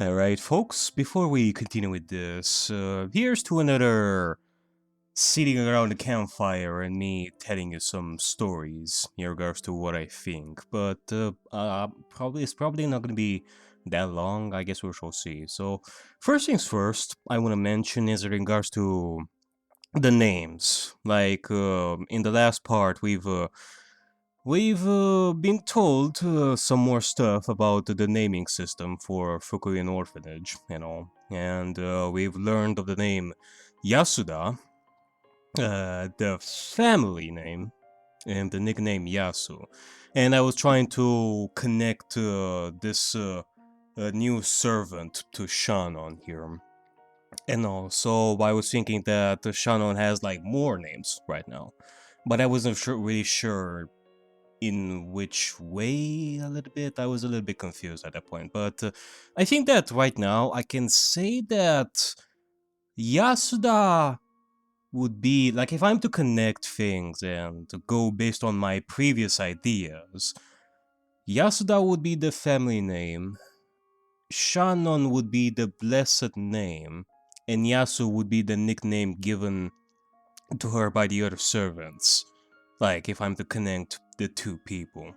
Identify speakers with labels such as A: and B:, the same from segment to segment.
A: Alright, folks, before we continue with this, here's to another sitting around the campfire and me telling you some stories in regards to what I think. But it's probably not gonna be that long. I guess we shall see. So, first things first, I want to mention is in regards to the names. Like in the last part, we've been told some more stuff about the naming system for Fukuin Orphanage, and we've learned of the name Yasuda, the family name, and the nickname Yasu. And I was trying to connect this new servant to Shannon here. And also, I was thinking that Shannon has like more names right now, but I wasn't really sure in which way a little bit. I was a little bit confused at that point, but I think that right now I can say that Yasuda would be like if I'm to connect things and to go based on my previous ideas. Yasuda would be the family name, Shannon would be the blessed name, and Yasu would be the nickname given to her by the other servants. Like if I'm to connect the two people.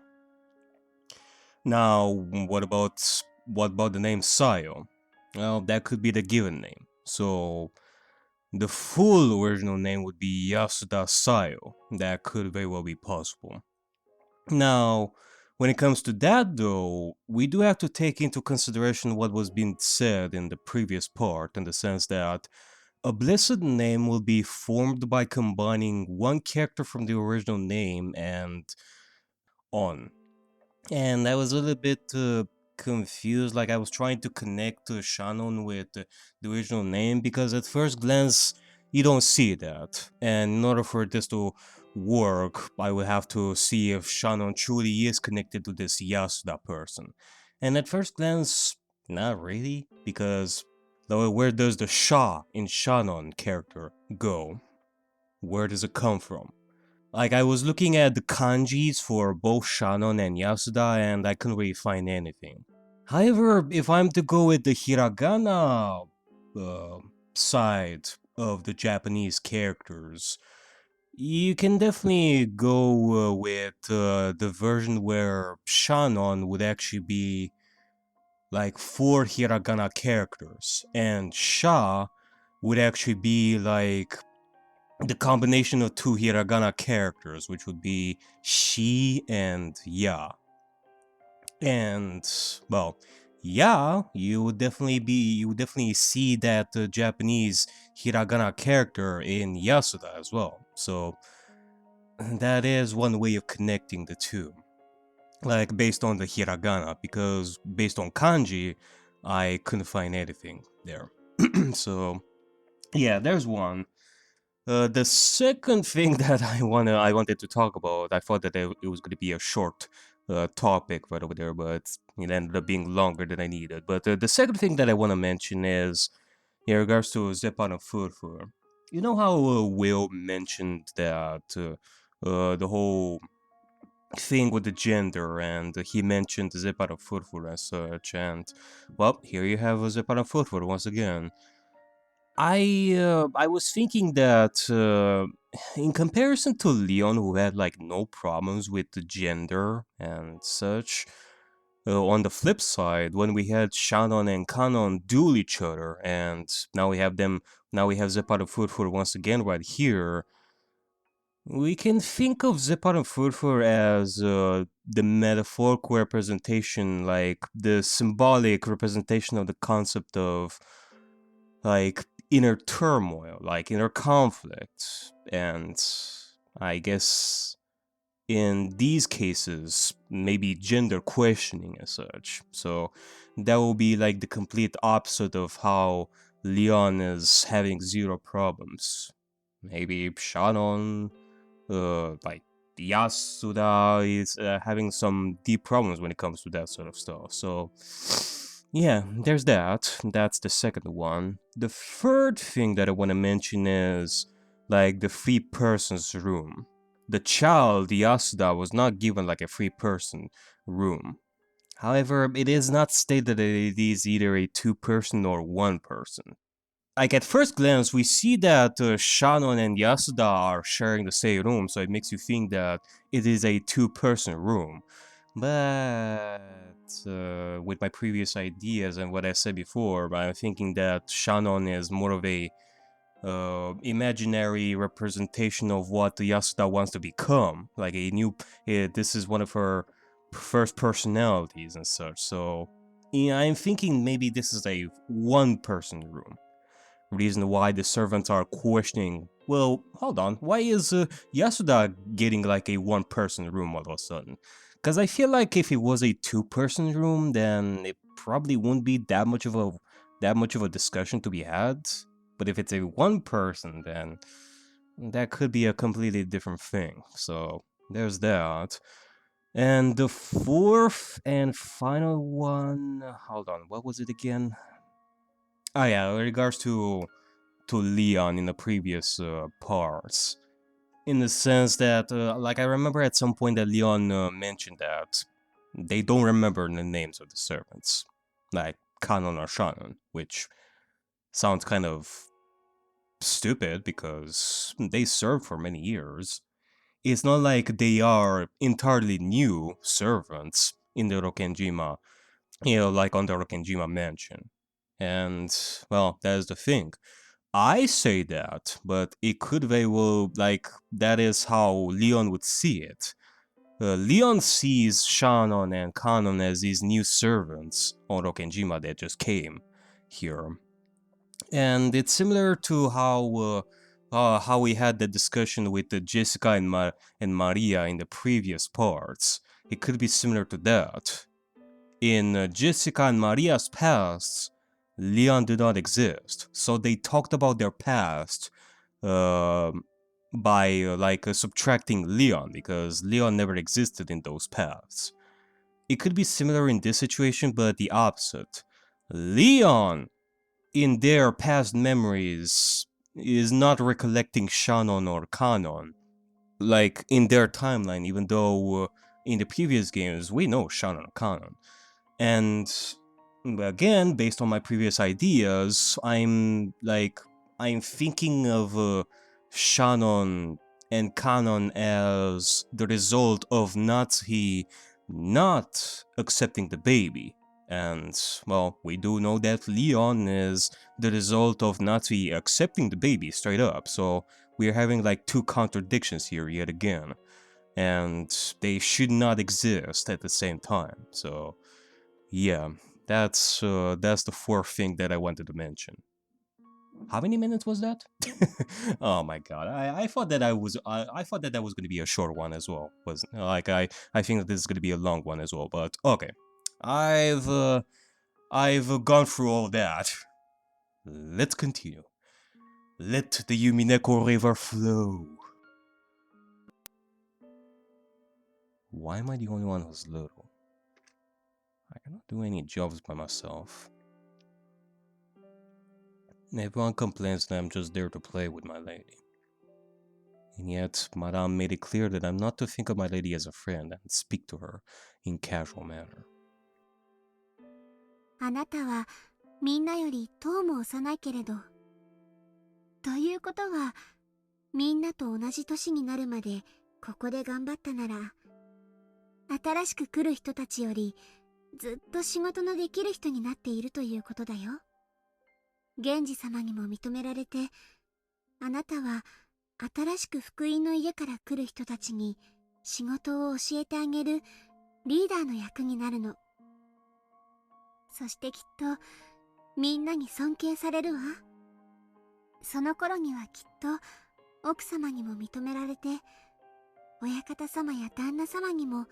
A: Now, what about the name Sayo? Well, that could be the given name. So the full original name would be Yasuda Sayo. That could very well be possible. Now, when it comes to that though, we do have to take into consideration what was being said in the previous part, in the sense that a blessed name will be formed by combining one character from the original name and on. And I was a little bit confused, like I was trying to connect Shannon with the original name, because at first glance you don't see that. And in order for this to work, I would have to see if Shannon truly is connected to this Yasuda person. And at first glance, not really, because where does the Sha in Shannon character go? Where does it come from? Like, I was looking at the kanjis for both Shannon and Yasuda, and I couldn't really find anything. However, if I'm to go with the hiragana uh, side of the Japanese characters, you can definitely go with the version where Shannon would actually be like 4 hiragana characters, and Sha would actually be like the combination of 2 hiragana characters, which would be Shi and Ya. And well, Ya, you would definitely see that Japanese hiragana character in Yasuda as well. So that is one way of connecting the two. Like based on the hiragana, because based on kanji, I couldn't find anything there. So yeah, there's one. The second thing that I wanted to talk about, I thought that it was going to be a short topic right over there, but it ended up being longer than I needed. But the second thing that I want to mention is in regards to Zepan and Furfur. You know how Will mentioned that the whole thing with the gender, and he mentioned Zepan and Furfur and such, and well, here you have Zepan and Furfur once again. I was thinking that in comparison to Leon, who had like no problems with the gender and such, on the flip side, when we had Shannon and Kanon duel each other, and now we have Zeppar and Furfur once again right here. We can think of Zeppar and Furfur as the metaphorical representation, like the symbolic representation of the concept of like inner turmoil, like inner conflict. And I guess in these cases, maybe gender questioning as such. So that will be like the complete opposite of how Leon is having zero problems. Maybe Shannon, like Yasuda is having some deep problems when it comes to that sort of stuff. So yeah, there's that. That's the second one. The third thing that I want to mention is like the three persons room. The child, Yasuda, was not given like a three person room. However, it is not stated that it is either a two-person or one-person. Like at first glance, we see that Shannon and Yasuda are sharing the same room, so it makes you think that it is a two-person room. But with my previous ideas and what I said before, I'm thinking that Shannon is more of a imaginary representation of what Yasuda wants to become. Like a new, this is one of her first personalities and such. So yeah, I'm thinking maybe this is a one-person room. Reason why the servants are questioning, well, hold on, why is Yasuda getting like a one-person room all of a sudden? Because I feel like if it was a two-person room, then it probably wouldn't be that much of a discussion to be had. But if it's a one person, then that could be a completely different thing. So there's that. And the fourth and final one, hold on, what was it again? Oh yeah, in regards to Leon in the previous parts. In the sense that, like I remember at some point that Leon mentioned that they don't remember the names of the servants. Like Kanon or Shannon, which sounds kind of stupid because they served for many years. It's not like they are entirely new servants in the Rokenjima, like on the Rokenjima mansion. And, well, that is the thing. I say that, but it could very well, like, that is how Leon would see it. Leon sees Shannon and Kanon as these new servants on Rokenjima that just came here. And it's similar to how we had the discussion with Jessica and Maria in the previous parts. It could be similar to that. In Jessica and Maria's past, Leon did not exist, so they talked about their past uh, by subtracting Leon because Leon never existed in those paths. It could be similar in this situation, but the opposite. Leon in their past memories is not recollecting Shannon or Kanon. Like in their timeline, even though in the previous games we know Shannon and Kanon. And again, based on my previous ideas, I'm thinking of Shannon and Kanon as the result of Natsuhi not accepting the baby. And, well, we do know that Leon is the result of Natsuhi accepting the baby straight up, so we're having like two contradictions here yet again. And they should not exist at the same time, so yeah, that's the fourth thing that I wanted to mention. How many minutes was that? Oh my god, I thought that I thought that was going to be a short one as well. Was like I think that this is going to be a long one as well. But okay, I've gone through all that. Let's continue. Let the Umineko River flow. Why am I the only one who's little? I cannot do any jobs by myself. Everyone complains that I'm just there to play with my lady. And yet, Madame made it clear that I'm not to think of my lady as a friend and speak to her in casual manner.
B: あなたはみんなよりとうも幼いけれど。ということは、みんなと同じ年になるまでここで頑張ったなら、新しく来る人たちよりずっと仕事のできる人になっているということだよ。源氏様にも認められて、あなたは新しく福音の家から来る人たちに仕事を教えてあげるリーダーの役になるの。そしてきっとみんなに尊敬されるわ。その頃にはきっと奥様にも認められて、親方様や旦那様にも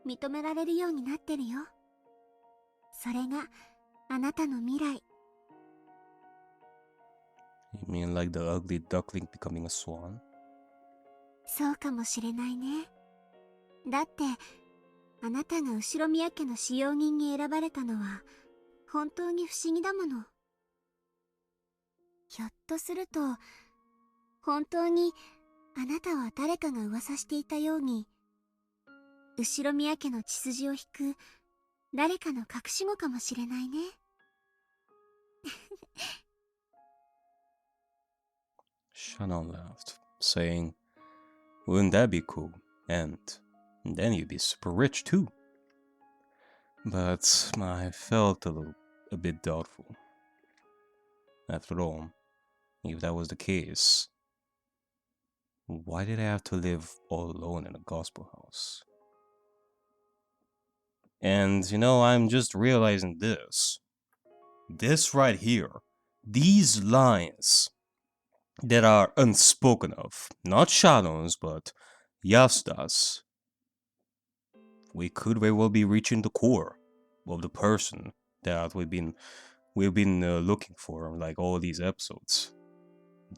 B: 認められるようになってるよ。それがあなたの未来。
A: You mean like the ugly duckling becoming a swan?
B: そうかもしれないね。だってあなたが後ろ宮家の使用人に選ばれたのは本当に不思議だもの。ひょっとすると本当にあなたは誰かが噂していたように後ろ宮家の血筋を引く誰かの隠し子かもしれないね。
A: Shannon laughed, saying, "Wouldn't that be cool? And then you'd be super rich too." But I felt a bit doubtful. After all, if that was the case, why did I have to live all alone in a gospel house? And I'm just realizing this. This right here, these lines that are unspoken of, not Shadow's, but Yasuda's, we could very well be reaching the core of the person that we've been looking for, like all these episodes.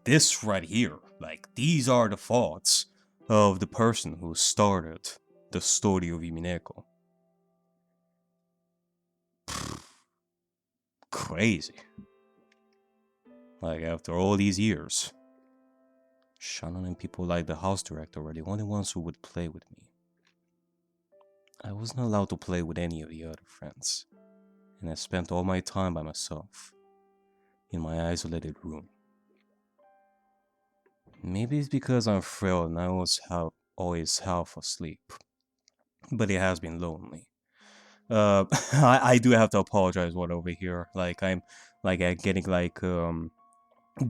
A: This right here, like these are the thoughts of the person who started the story of Umineko. Crazy. Like after all these years, Shannon and people like the house director were the only ones who would play with me. I wasn't allowed to play with any of the other friends, and I spent all my time by myself, in my isolated room. Maybe it's because I'm frail and I was always half asleep, but it has been lonely. I do have to apologize what over here. Like I'm getting like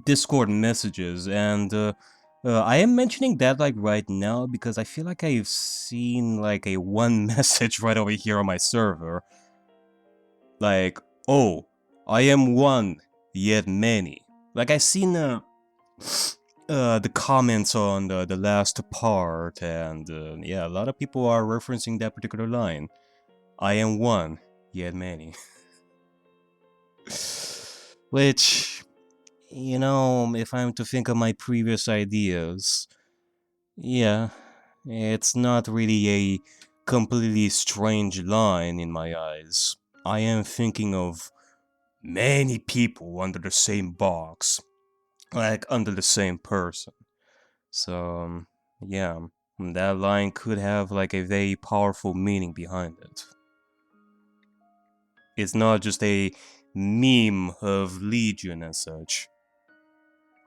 A: Discord messages, and I am mentioning that like right now because I feel like I've seen like a one message right over here on my server. Like, oh, I am one, yet many. Like I seen the comments on the last part, and yeah, a lot of people are referencing that particular line. I am one, yet many. Which, if I'm to think of my previous ideas, yeah, it's not really a completely strange line in my eyes. I am thinking of many people under the same box, like under the same person. So, yeah, that line could have like a very powerful meaning behind it. It's not just a meme of Legion and such.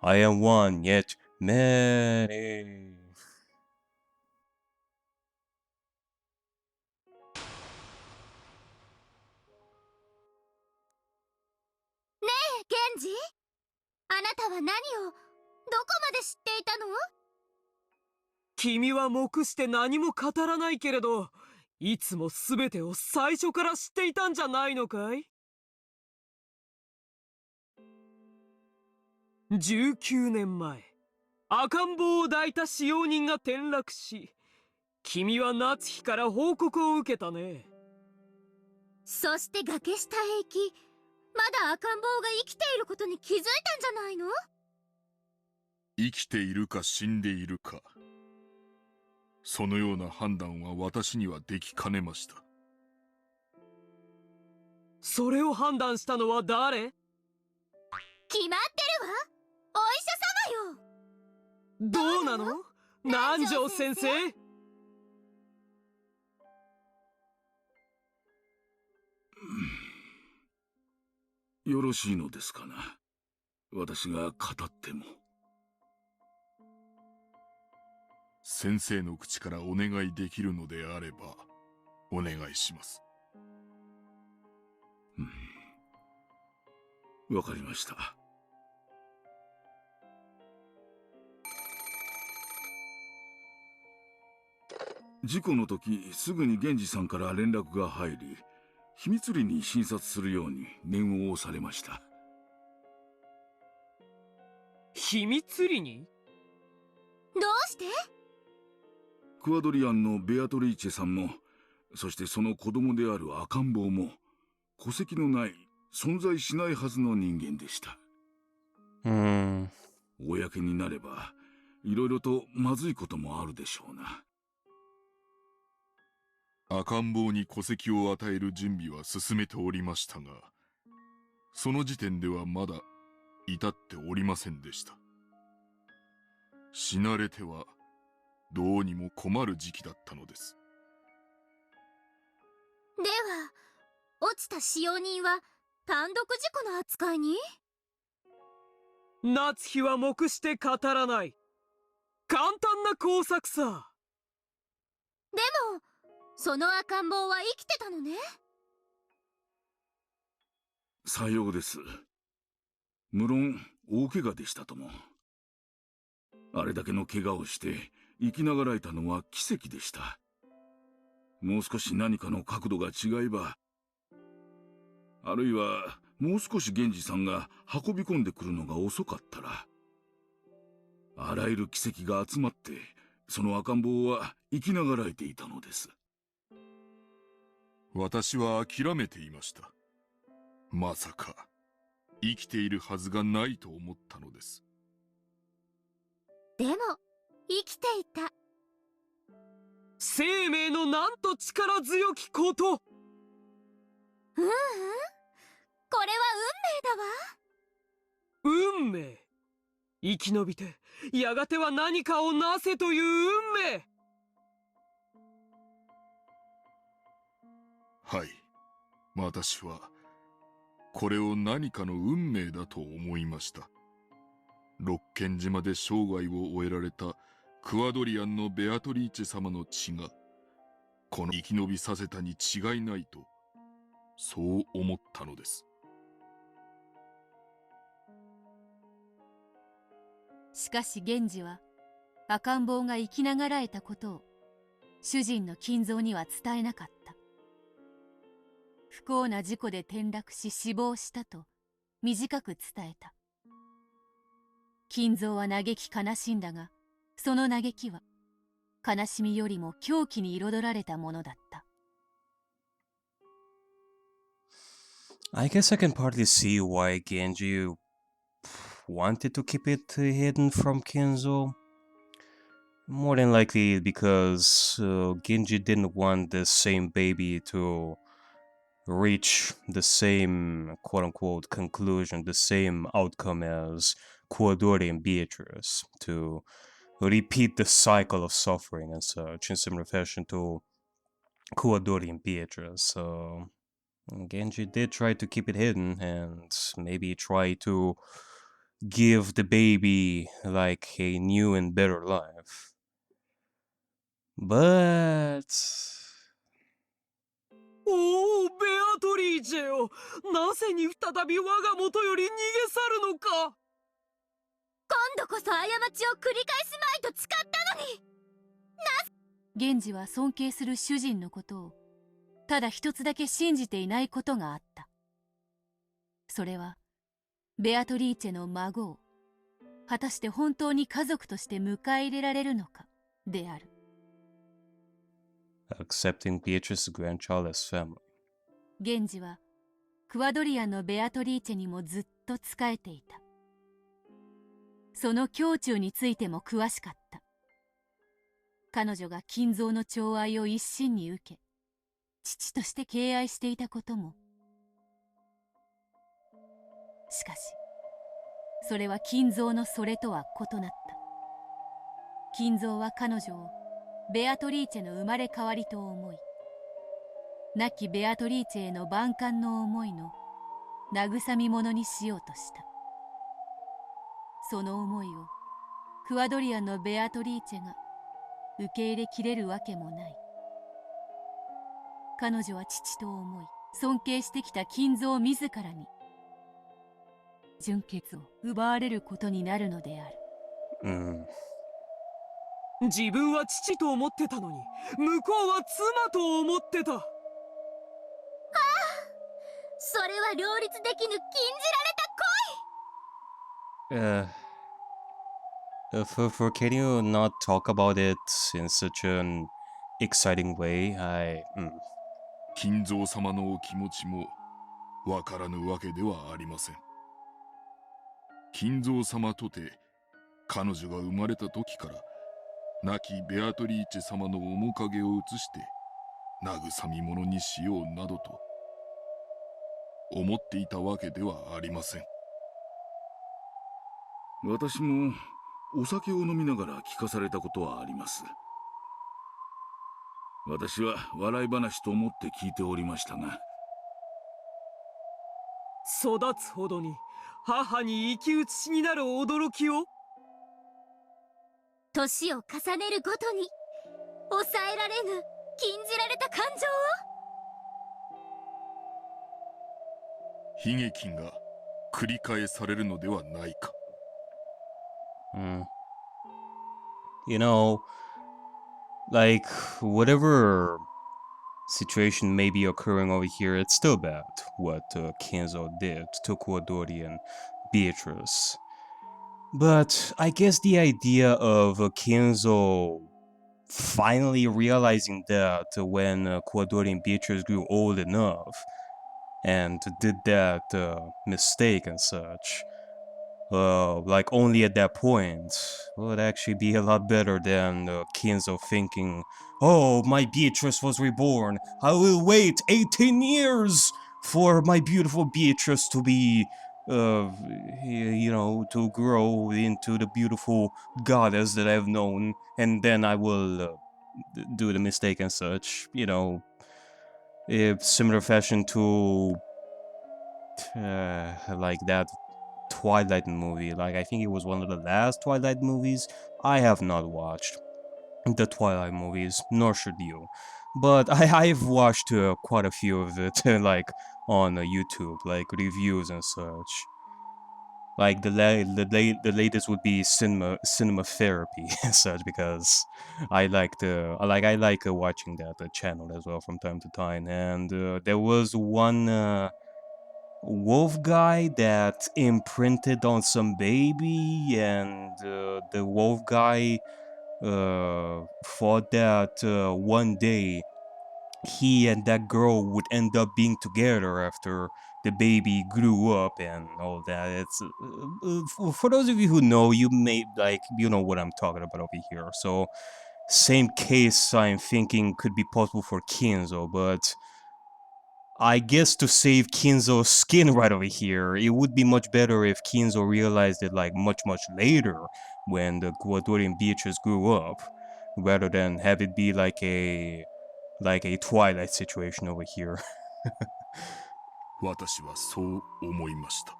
A: I am one, yet many.
B: ケンジ、あなたは何をどこまで知っていたの？
C: 君は黙して何も語らないけれど、いつも全てを最初から知っていたんじゃないのかい？19年前、赤ん坊を抱いた使用人が転落し、君は夏日から報告を受けたね。
B: そして崖下へ行き、まだ赤ん坊が生きていることに気づいたんじゃないの？
D: 生きているか死んでいるか、そのような判断は私にはできかねました。
C: それを判断したのは誰？
B: 決まってるわ、お医者様よ。
C: どうなの？南條先生？
D: よろしいのですかな、私が語っても。先生の口からお願いできるのであればお願いします。わかりました。事故の時すぐに源氏さんから連絡が入り、秘密裏に診察するように念を押されました。
C: 秘密裏に？
B: どうして？
D: クアドリアンのベアトリーチェさんも、そしてその子供である赤ん坊も、戸籍のない存在しないはずの人間でした。公になればいろいろとまずいこともあるでしょうな。赤ん坊に戸籍を与える準備は進めておりましたが、その時点ではまだ至っておりませんでした。死なれてはどうにも困る時期だったのです。
B: では、落ちた使用人は単独事故の扱いに？
C: 夏日は黙して語らない。簡単な工作さ。
B: でもその赤ん坊は生きてたのね。
E: さようです。無論大怪我でしたとも。あれだけの怪我をして生きながらえたのは奇跡でした。もう少し何かの角度が違えば、あるいはもう少し源氏さんが運び込んでくるのが遅かったら、あらゆる奇跡が集まってその赤ん坊は生きながらえていたのです。
D: 私は諦めていました。まさか生きているはずがないと思ったのです。
B: でも生きていた。
C: 生命のなんと力強きこと。
B: これは
C: 運命。生き延びてやがては何かをなせという運命。
D: はい、私はこれを何かの運命だと思いました。六軒島で生涯を終えられたクワドリアンのベアトリーチェ様の血がこの生き延びさせたに違いないと、そう思ったのです。
F: しかし源氏は赤ん坊が生きながらえたことを主人の金蔵には伝えなかった。不幸な事故で転落し死亡したと短く伝えた。金蔵は嘆き悲しんだが、その嘆きは悲しみよりも狂気に彩られたものだった。
A: I guess I can partly see why Genji wanted to keep it hidden from Kinzo. More than likely because Genji didn't want the same baby to reach the same quote-unquote conclusion, the same outcome as Kuodori and Beatrice, to repeat the cycle of suffering and such in similar fashion to Kuodori and Beatrice. So Genji did try to keep it hidden and maybe try to give the baby like a new and better life. But
C: おお、ベアトリーチェよ。なぜに再び我が元より逃げ去るのか。
B: 今度こそ過ちを繰り返すまいと誓ったのに。
F: 源氏は尊敬する主人のことをただ一つだけ信じていないことがあった。それはベアトリーチェの孫を果たして本当に家族として迎え入れられるのかである。
A: accepting Beatrice's grandchild as family.
F: 源氏はクワドリアンのベアトリーチェにもずっと仕えていた。その胸中についても詳しかった。彼女が金蔵の寵愛を一身に受け、父として敬愛していたことも。しかしそれは金蔵のそれとは異なった。金蔵は彼女をベアトリーチェの生まれ変わりと思い、亡きベアトリーチェへの万感の思いの慰み者にしようとした。その思いをクワドリアンのベアトリーチェが受け入れきれるわけもない。彼女は父と思い尊敬してきた金蔵自らに純血を奪われることになるのである。
C: 自分は父と思ってたのに、向こうは妻と思ってた。
B: それは両立できぬ禁じられた恋。
A: Can you not talk about it in such an exciting way?
D: 金蔵様のお気持ちもわからぬわけではありません。金蔵様とて彼女が生まれた時から亡きベアトリーチェ様の面影を移して慰み者にしようなどと思っていたわけではありません。
E: 私もお酒を飲みながら聞かされたことはあります。私は笑い話と思って聞いておりましたが、
C: 育つほどに母に生き写しになる驚きを。
B: 年を重ねるごとに抑えられぬ禁じられた感情
D: 悲劇が繰り返されるのではないか。
A: You know, like, whatever situation may be occurring over here, it's still bad what Kinzo did to Kuwadori and Beatrice. But I guess the idea of Kinzo finally realizing that when Kuwadori and Beatrice grew old enough and did that mistake and such, like only at that point would actually be a lot better than Kinzo thinking, oh, my Beatrice was reborn, I will wait 18 years for my beautiful Beatrice to be, to grow into the beautiful goddess that I've known, and then I will do the mistake and such, similar fashion to like that Twilight movie. Like, I think it was one of the last Twilight movies. I have not watched the Twilight movies, nor should you. But I've watched quite a few of it, like on YouTube, like reviews and such. Like the latest would be cinema therapy and such, because I like watching that channel as well from time to time. And there was one wolf guy that imprinted on some baby, and the wolf guy thought that one day he and that girl would end up being together after the baby grew up and all that. It's for those of you who know, you know what I'm talking about over here. So same case I'm thinking could be possible for Kinzo, but I guess to save Kinzo's skin right over here, it would be much better if Kinzo realized it like much later when the Guadori and Beatrice grew up, rather than have it be like a Twilight situation over here.
D: 私はそう思いました。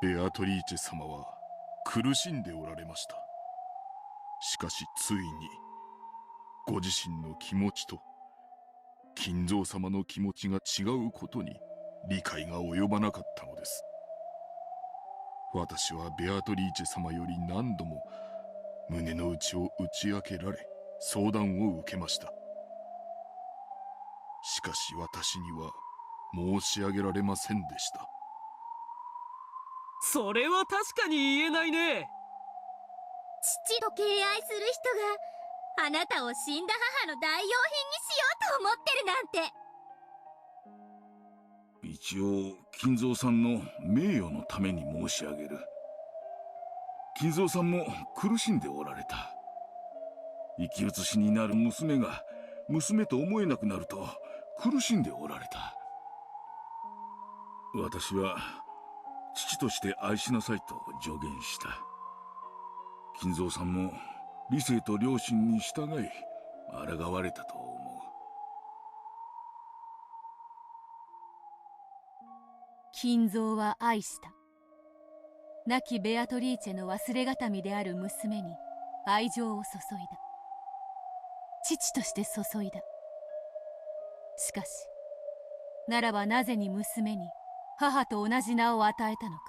D: ベアトリーチェ様は苦しんでおられました。しかしついにご自身の気持ちと金蔵様の気持ちが違うことに理解が及ばなかったのです。私はベアトリーチェ様より何度も胸の内を打ち明けられ相談を受けました。しかし私には申し上げられませんでした。
C: それは確かに言えないね。
B: 父と敬愛する人があなたを死んだ母の代用品にしようと思ってるなんて。
E: 一応金蔵さんの名誉のために申し上げる。金蔵さんも苦しんでおられた。生き写しになる娘が娘と思えなくなると苦しんでおられた。私は父として愛しなさいと助言した。金蔵さんも理性と良心に従い抗われたと思う。
F: 金蔵は愛した。亡きベアトリーチェの忘れがたみである娘に愛情を注いだ。父として注いだ。しかし、ならばなぜに娘に母と同じ名を与えたのか。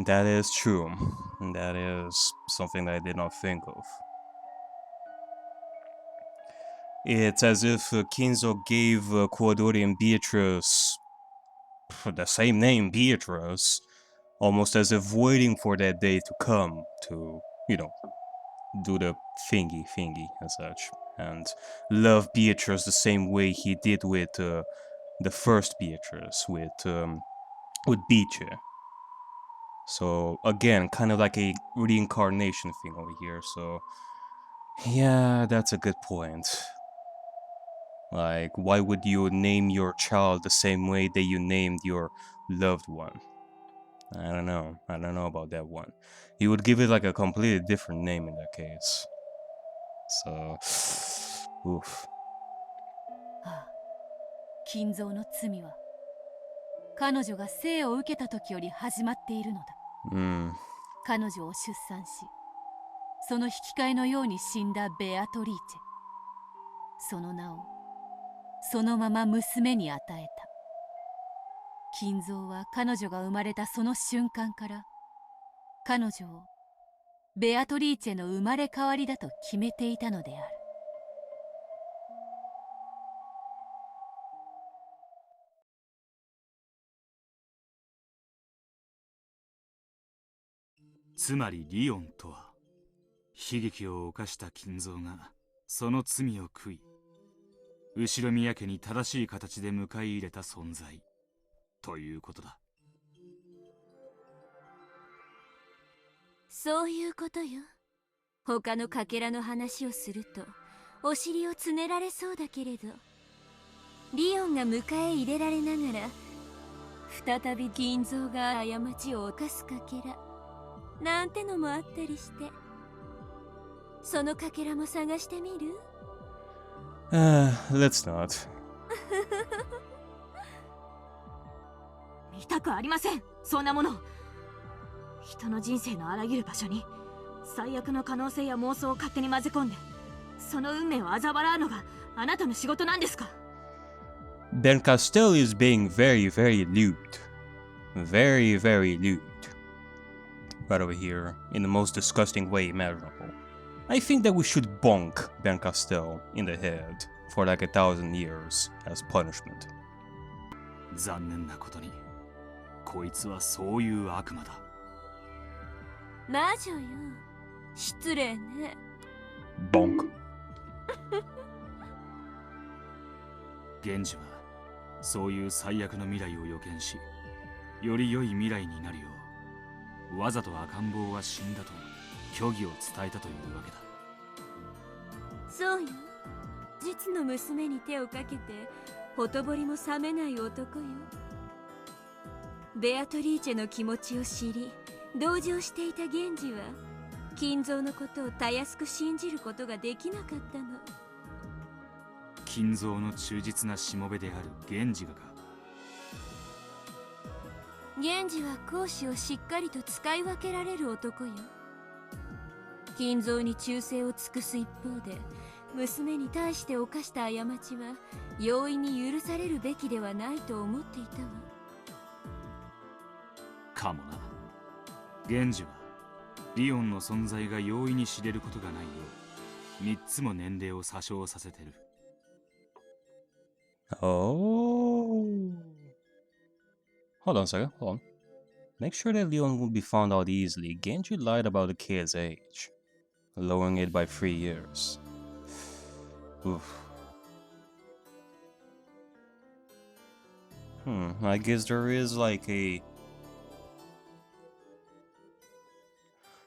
A: That is true. That is something that I did not think of. It's as if Kinzo gave Kuwadori and Beatrice the same name, Beatrice, almost as if waiting for that day to come to, do the thingy and such, and love Beatrice the same way he did with the first Beatrice, with WITCHY. So again, kind of like a reincarnation thing over here. So yeah, that's a good point. Like, why would you name your child the same way that you named your loved one? I don't know about that one. You would give it like a completely different name in that case. So, oof.
F: ああ、金蔵の罪は彼女が生を受けた時より始まっているのだ。彼女を出産し、その引き換えのように死んだベアトリーチェ。その名をそのまま娘に与えた。金蔵は彼女が生まれたその瞬間から彼女をベアトリーチェの生まれ変わりだと決めていたのである。
G: つまりリオンとは、悲劇を犯した金蔵がその罪を悔い、後ろ宮家に正しい形で迎え入れた存在ということだ。
B: そういうことよ。他のかけらの話をするとお尻をつねられそうだけれど、リオンが迎え入れられながら再び金蔵が過ちを犯すかけらなんてのもあったりして、そのかけらも探してみる？
A: Let's not.
H: 見たくありません、そんなもの。人の人生のあらゆる場所に最悪の可能性や妄想を勝手に混ぜ込んで、その運命を嘲笑うのがあなたの仕事なんですか？
A: Ben Castell is being very, very lewd. Very, very lewd. Right over here, in the most disgusting way imaginable. I think that we should bonk Ben Castell in the head for like 1,000 years as punishment.
G: 残念なことに、こいつはそういう悪魔だ。
B: 魔女よ、失礼ね。
A: Bonk.
G: 源氏はそういう最悪の未来を予見し、より良い未来になるよう、わざと赤ん坊は死んだと虚偽を伝えたというわけだ。
B: そうよ、実の娘に手をかけてほとぼりも冷めない男よ。ベアトリーチェの気持ちを知り同情していた源氏は金蔵のことをたやすく信じることができなかったの。
G: 金蔵の忠実なしもべである源氏がか。
B: 源氏は公私をしっかりと使い分けられる男よ。金蔵に忠誠を尽くす一方で、娘に対して犯した過ちは容易に許されるべきではないと思っていたわ。
G: かもな。源氏はリオンの存在が容易に知れることがないよう、3つも年齢を詐称させてる。
A: Oh. Hold on a second, hold on. Make sure that Leon will be found out easily. Genji lied about the kid's age, lowering it by 3 years. Oof. I guess there is like a...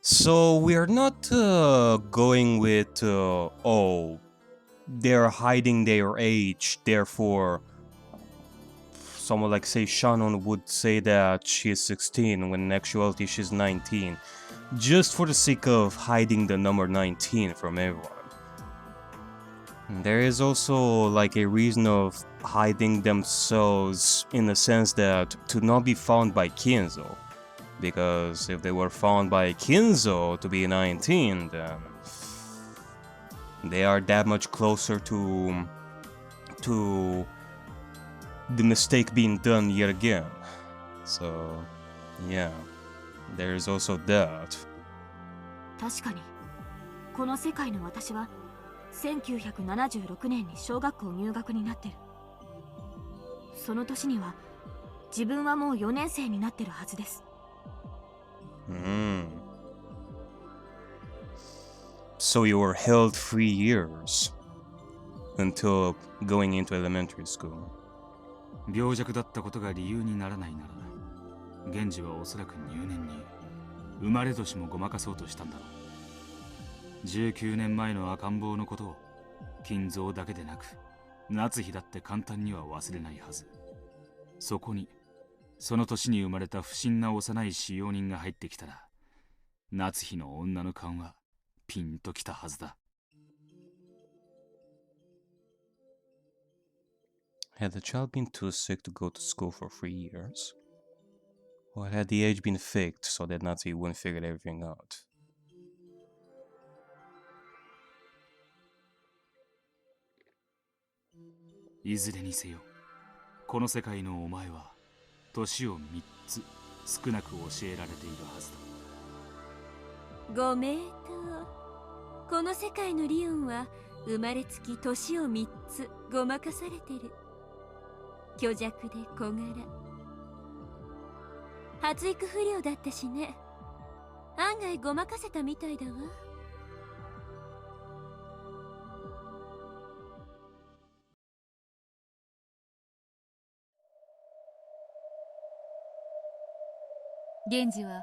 A: So we're not going with, oh, they're hiding their age, therefore someone like say Shannon would say that she's 16 when in actuality she's 19, just for the sake of hiding the number 19 from everyone. There is also like a reason of hiding themselves in the sense that to not be found by Kinzo, because if they were found by Kinzo to be 19, then they are that much closer to the mistake being done yet again. So, yeah, there's also that.
H: 確かにこの世界の私は1976年に小学校入学になってる。その年には自分はもう4年生になってるはずです。
A: So you were held 3 years until going into elementary school.
G: 病弱だったことが理由にならないなら、源氏はおそらく入念に生まれ年もごまかそうとしたんだろう。19年前の赤ん坊のことを金蔵だけでなく夏日だって簡単には忘れないはず。そこにその年に生まれた不審な幼い使用人が入ってきたら、夏日の女の勘はピンときたはずだ。
A: Had the child been too sick to go to school for 3 years? Or had the age been faked so that Natsuki wouldn't figure everything out?
G: 「いずれにせよこの世界のお前は年を3つ少なく教えられているはずだ」。
I: ご名答。この世界のリオンは生まれつき年を3つごまかされてる。虚弱で小柄、発育不良だったしね。案外ごまかせたみたいだわ。
F: 源氏は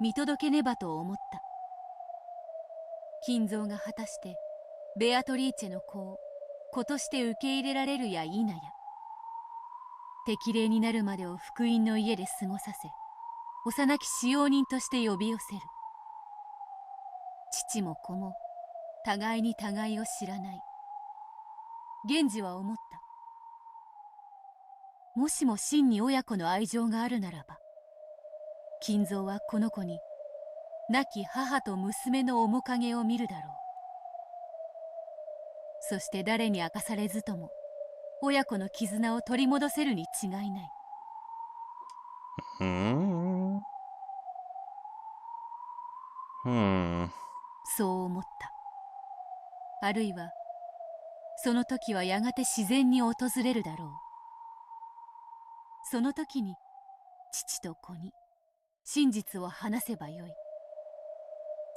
F: 見届けねばと思った。金蔵が果たしてベアトリーチェの子を子として受け入れられるや否や、適齢になるまでを福音の家で過ごさせ、幼き使用人として呼び寄せる。父も子も互いに互いを知らない。源氏は思った。もしも真に親子の愛情があるならば、金蔵はこの子に亡き母と娘の面影を見るだろう。そして誰に明かされずとも親子の絆を取り戻せるに違いない。そう思った。あるいはその時はやがて自然に訪れるだろう。その時に父と子に真実を話せばよい。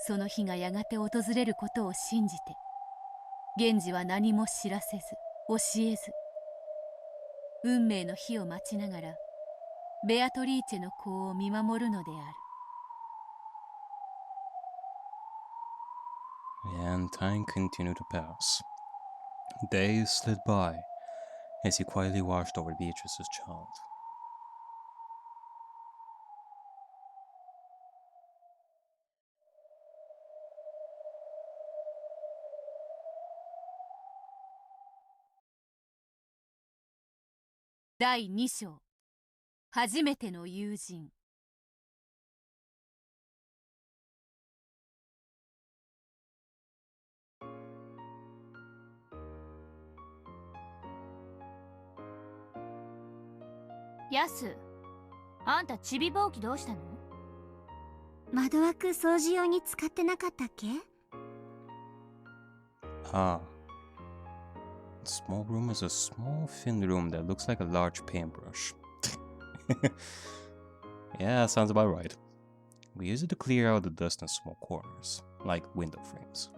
F: その日がやがて訪れることを信じて、源氏は何も知らせず教えず、運命の日を待ちながらベアトリーチェの子を見守るのである。
A: And time continued to pass. Days slid by as he quietly watched over Beatrice's child.
F: 第2章、初めての友人。
H: ヤス、あんたちびぼうきどうしたの？
B: 窓枠掃除用に使ってなかったっけ？
A: The small room is a small thin room that looks like a large paintbrush. Yeah, sounds about right. We use it to clear out the dust in small corners, like window frames.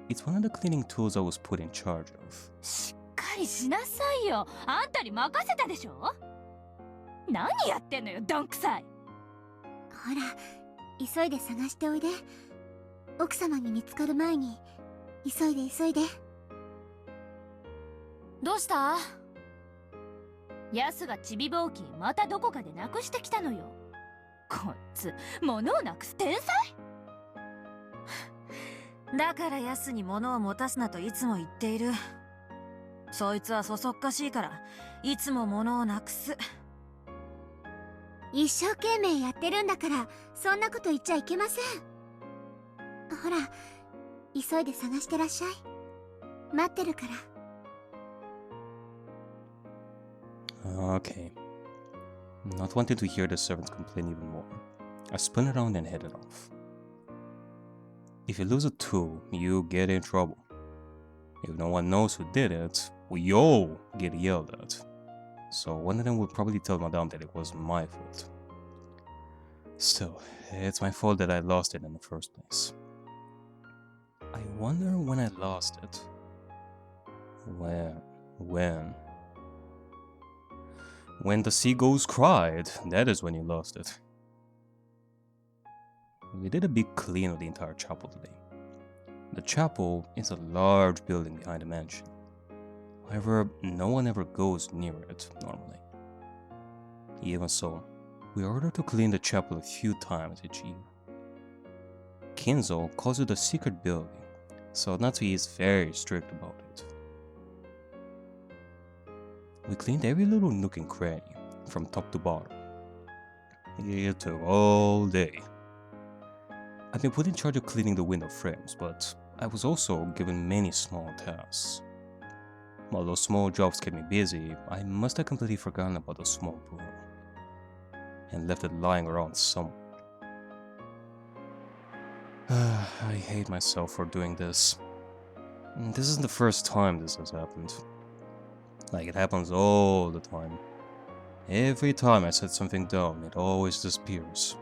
A: It's one of the cleaning tools I was put in charge of.
H: しっかりしなさいよ。あんたに任せたでしょ。何やってんのよ、どんくさい。
B: ほら、急いで探しておいで。奥様に見つかる前に。急いで急いで。
H: どうした？ヤスがちびぼうきまたどこかでなくしてきたのよ。こいつ物をなくす天才。
J: だからヤスに物を持たすなといつも言っている。そいつはそそっかしいからいつも物をなくす。
B: 一生懸命やってるんだから、そんなこと言っちゃいけません。ほら、急いで探してらっしゃい。待ってるから。
A: Okay. Not wanting to hear the servants complain even more, I spun around and headed off. If you lose a tool, you get in trouble. If no one knows who did it, we all get yelled at. So one of them would probably tell Madame that it wasn't my fault. Still, it's my fault that I lost it in the first place. I wonder when I lost it. When the seagulls cried, that is when you lost it. We did a big clean of the entire chapel today. The chapel is a large building behind the mansion. However, no one ever goes near it normally. Even so, we are ordered to clean the chapel a few times each year. Kinzo calls it a secret building, so Natsuki is very strict about it. We cleaned every little nook and cranny, from top to bottom. It took all day. I've been put in charge of cleaning the window frames, but I was also given many small tasks. While those small jobs kept me busy, I must have completely forgotten about the small broom and left it lying around somewhere. I hate myself for doing this. This isn't the first time this has happened. Like, it happens all the time. Every time I set something down, it always disappears.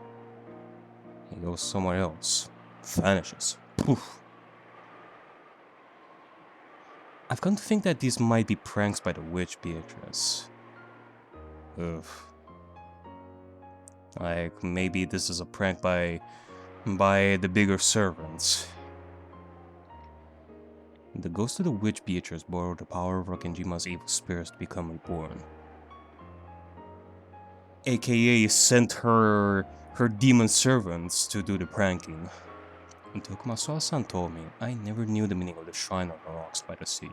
A: It goes somewhere else. Vanishes. Poof. I've come to think that these might be pranks by the witch Beatrice. Ugh. Like, maybe this is a prank by the bigger servants. The ghost of the witch Beatrice borrowed the power of Rakenjima's evil spirits to become reborn. A.k.a. sent her demon servants to do the pranking. And Tokumasawa-san told me I never knew the meaning of the shrine on the rocks by the sea.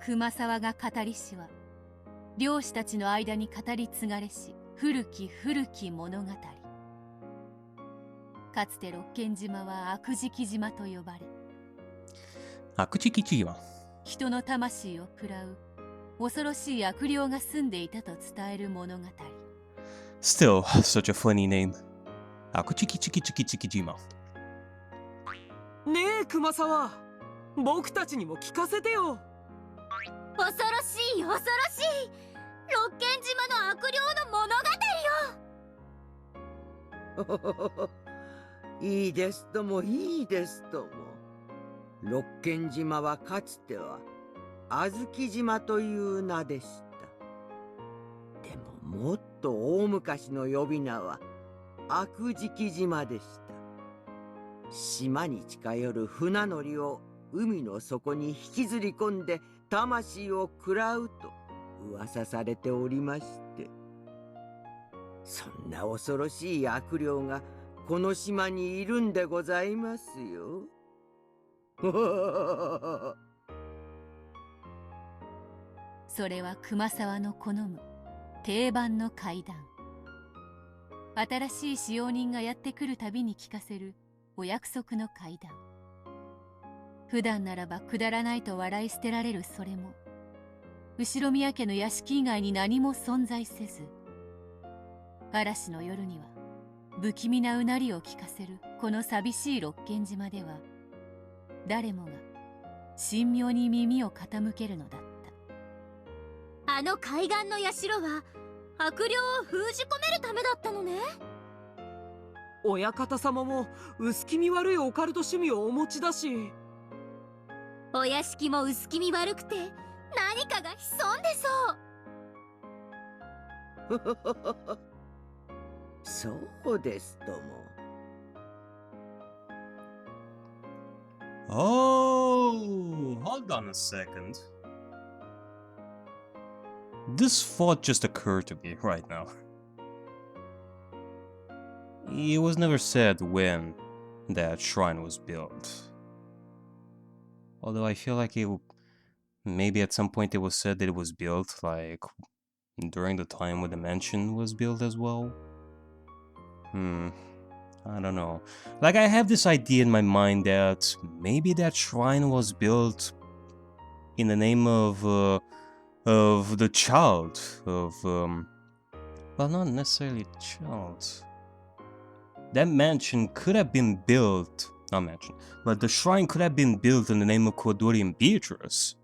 F: 熊沢が語りしは漁師たちの間に語り継がれし古き古き物語。かつて六軒島は悪食島と呼ばれ、
A: 悪食島。
F: 人の魂を喰らう恐ろしい悪霊が住んでいたと伝える物語。
A: Still, such a funny name. 悪食島。
C: ねえ熊沢、僕たちにも聞かせてよ。
I: 恐ろしい恐ろしい六軒島の悪霊の物語よ。
K: いいですともいいですとも。六軒島はかつては小豆島という名でした。でももっと大昔の呼び名は悪食島でした。島に近寄る船乗りを海の底に引きずり込んで魂を喰らうと噂されておりまして、そんな恐ろしい悪霊がこの島にいるんでございますよ。
F: それは熊沢の好む定番の怪談。新しい使用人がやってくるたびに聞かせるお約束の怪談。普段ならばくだらないと笑い捨てられるそれも、後宮家の屋敷以外に何も存在せず、嵐の夜には不気味なうなりを聞かせるこの寂しい六軒島では、誰もが神妙に耳を傾けるのだった。
I: あの海岸の社は悪霊を封じ込めるためだったのね。
C: 親方様も薄気味悪いオカルト趣味をお持ちだし、
I: お屋敷も薄気味悪くて何かが潜んで
K: そう。そうですとも。
A: Oh, hold on a second. This thought just occurred to me right now. It was never said when that shrine was built. Although I feel like maybe at some point it was said that it was built, like, during the time when the mansion was built as well. I don't know. Like, I have this idea in my mind that maybe that shrine was built in the name of the child of, well, not necessarily child. That mansion could have been built, not mansion, but the shrine could have been built in the name of Kodori and Beatrice.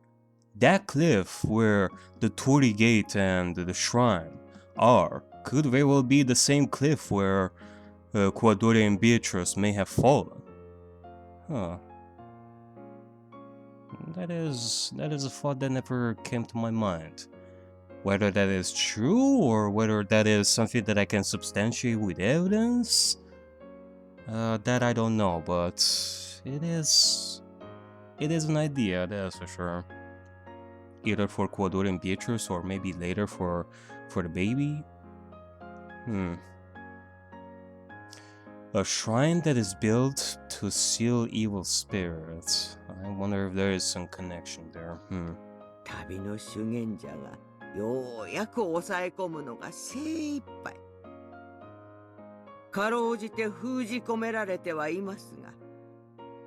A: That cliff where the Torii Gate and the shrine are could very well be the same cliff where Kodori and Beatrice may have fallen. Huh. That is a thought that never came to my mind. Whether that is true or whether that is something that I can substantiate with evidence, that I don't know, but it is an idea, that's for sure. Either for Kodori and Beatrice or maybe later for the baby. A shrine that is built to seal evil spirits. I wonder if there is some connection there.
K: 旅の修験者がようやく抑え込むのが精一杯。かろうじて封じ込められてはいますが、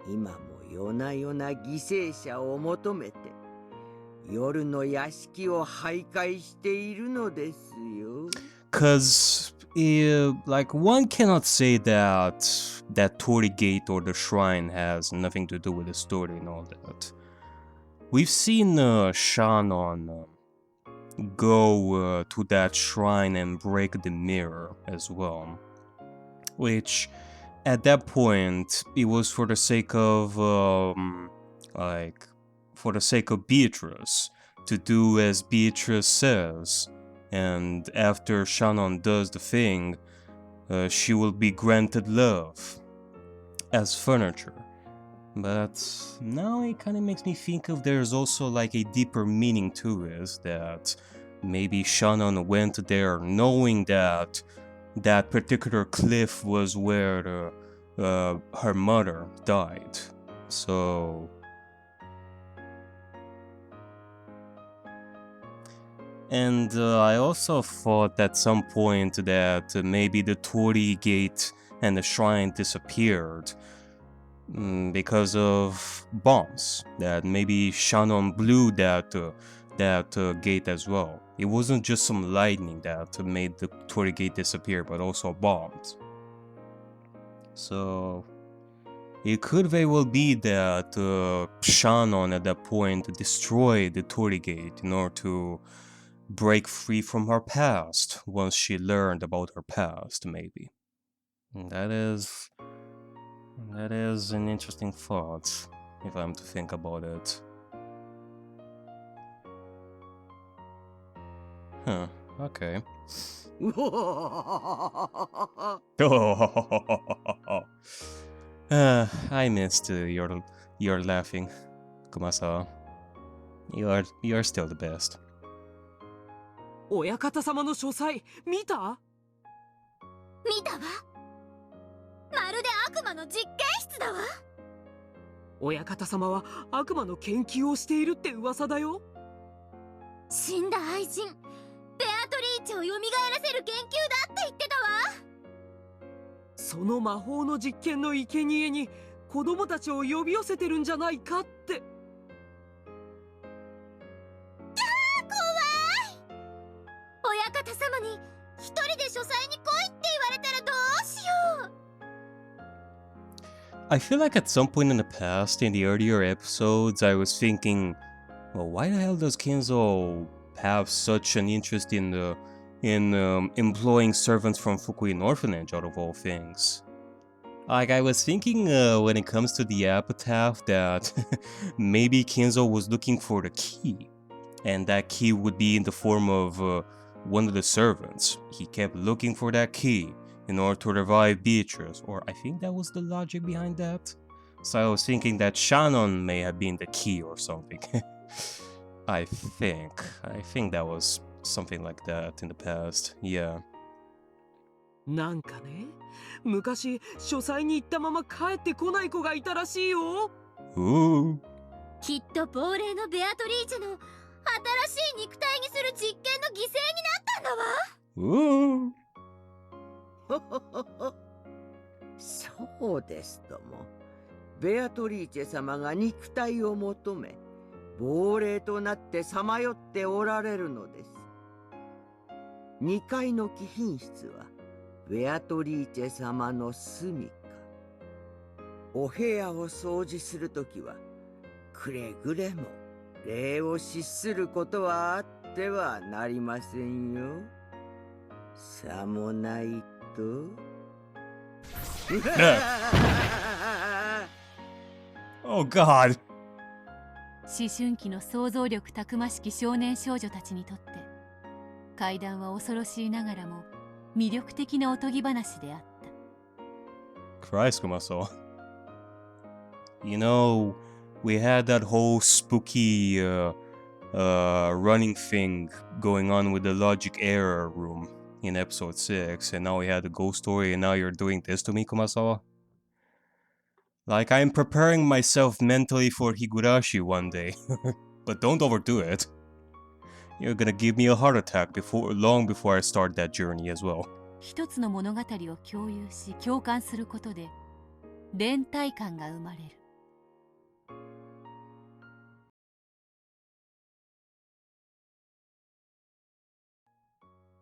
K: 今も夜な夜な犠牲者を求めて夜の屋敷を徘徊しているのですよ。
A: Cause like one cannot say that Torii Gate or the shrine has nothing to do with the story and all that. We've seen Shannon go to that shrine and break the mirror as well, which at that point it was for the sake of Beatrice to do as Beatrice says. And after Shannon does the thing, she will be granted love as furniture. But now it kind of makes me think of there's also like a deeper meaning to it, that maybe Shannon went there knowing that that particular cliff was where her mother died. So... And I also thought at some point that maybe the Torii Gate and the shrine disappeared because of bombs. That maybe Shannon blew that gate as well. It wasn't just some lightning that made the Torii Gate disappear, but also bombs. So it could very well be that Shannon at that point destroyed the Torii Gate in order to break free from her past once she learned about her past, maybe. And that is an interesting thought, if I'm to think about it. Huh, okay. I missed your laughing, Kumasawa. You're still the best.
C: 親方様の書斎見た？
B: 見たわ。まるで悪魔の実験室だわ。
C: 親方様は悪魔の研究をしているって噂だよ。
B: 死んだ愛人ベアトリーチェを蘇らせる研究だって言ってたわ。
C: その魔法の実験の生贄に子供たちを呼び寄せてるんじゃないかって。
B: 親方様に一人で書斎に来いって言われたらどうしよう。
A: I feel like at some point in the past, in the earlier episodes, I was thinking, well, why the hell does Kinzo have such an interest in employing servants from Fukuin Orphanage out of all things? Like, I was thinking when it comes to the epitaph that maybe Kinzo was looking for the key, and that key would be in the form of one of the servants. He kept looking for that key in order to revive Beatrice, or I think that was the logic behind that. So I was thinking that Shannon may have been the key or something. I think that was something like that in the past, yeah.
C: なんかね、昔書斎に行ったまま帰ってこない子がいたらしいよ。
B: きっと亡霊のベアトリーチェの新しい肉体にする実験の犠牲になったんだわ。
K: そうですとも。ベアトリーチェ様が肉体を求め、亡霊となってさまよっておられるのです。2階の貴賓室はベアトリーチェ様の住みか。お部屋を掃除するときはくれぐれも礼を失することはあってはなりませんよ。さもないと。
A: Oh God!
F: 思春期の想像力たくましき少年少女たちにとって怪談は恐ろしいながらも魅力的なおとぎ話であった。
A: Christ, Kumaso. You know, we had that whole spooky running thing going on with the logic error room in episode 6, and now we had the ghost story, and now you're doing this to me, Kumasawa? Like, I'm preparing myself mentally for Higurashi one day. But don't overdo it. You're gonna give me a heart attack long before I start that journey as well.
F: 一つの物語を共有し共感することで連帯感が生まれる。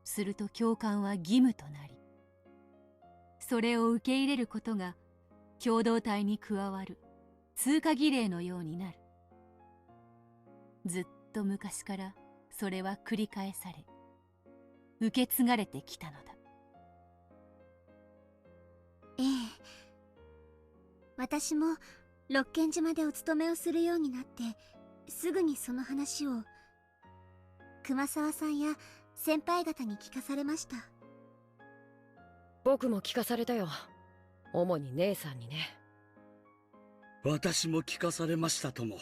F: すると共感は義務となり、それを受け入れることが共同体に加わる通過儀礼のようになる。ずっと昔からそれは繰り返され、受け継がれてきたのだ。
B: ええ、私も六軒島でお勤めをするようになってすぐにその話を熊沢さんや先輩方に聞かされました。
L: 僕も聞かされたよ。主に姉さんにね。
M: 私も聞かされましたとも。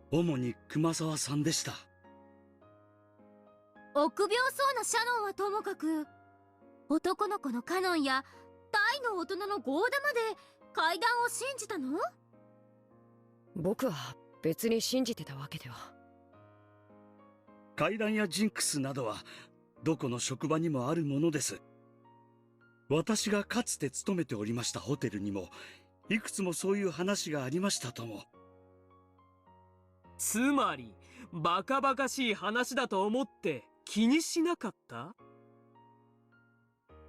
M: 主に熊沢さんでした。
B: 臆病そうなシャノンはともかく、男の子のカノンや大の大人のゴーダまで怪談を信じたの？
L: 僕は別に信じてたわけでは。
M: 怪談やジンクスなどはどこの職場にもあるものです。私がかつて勤めておりましたホテルにもいくつもそういう話がありましたとも。
C: つまりバカバカしい話だと思って気にしなかった？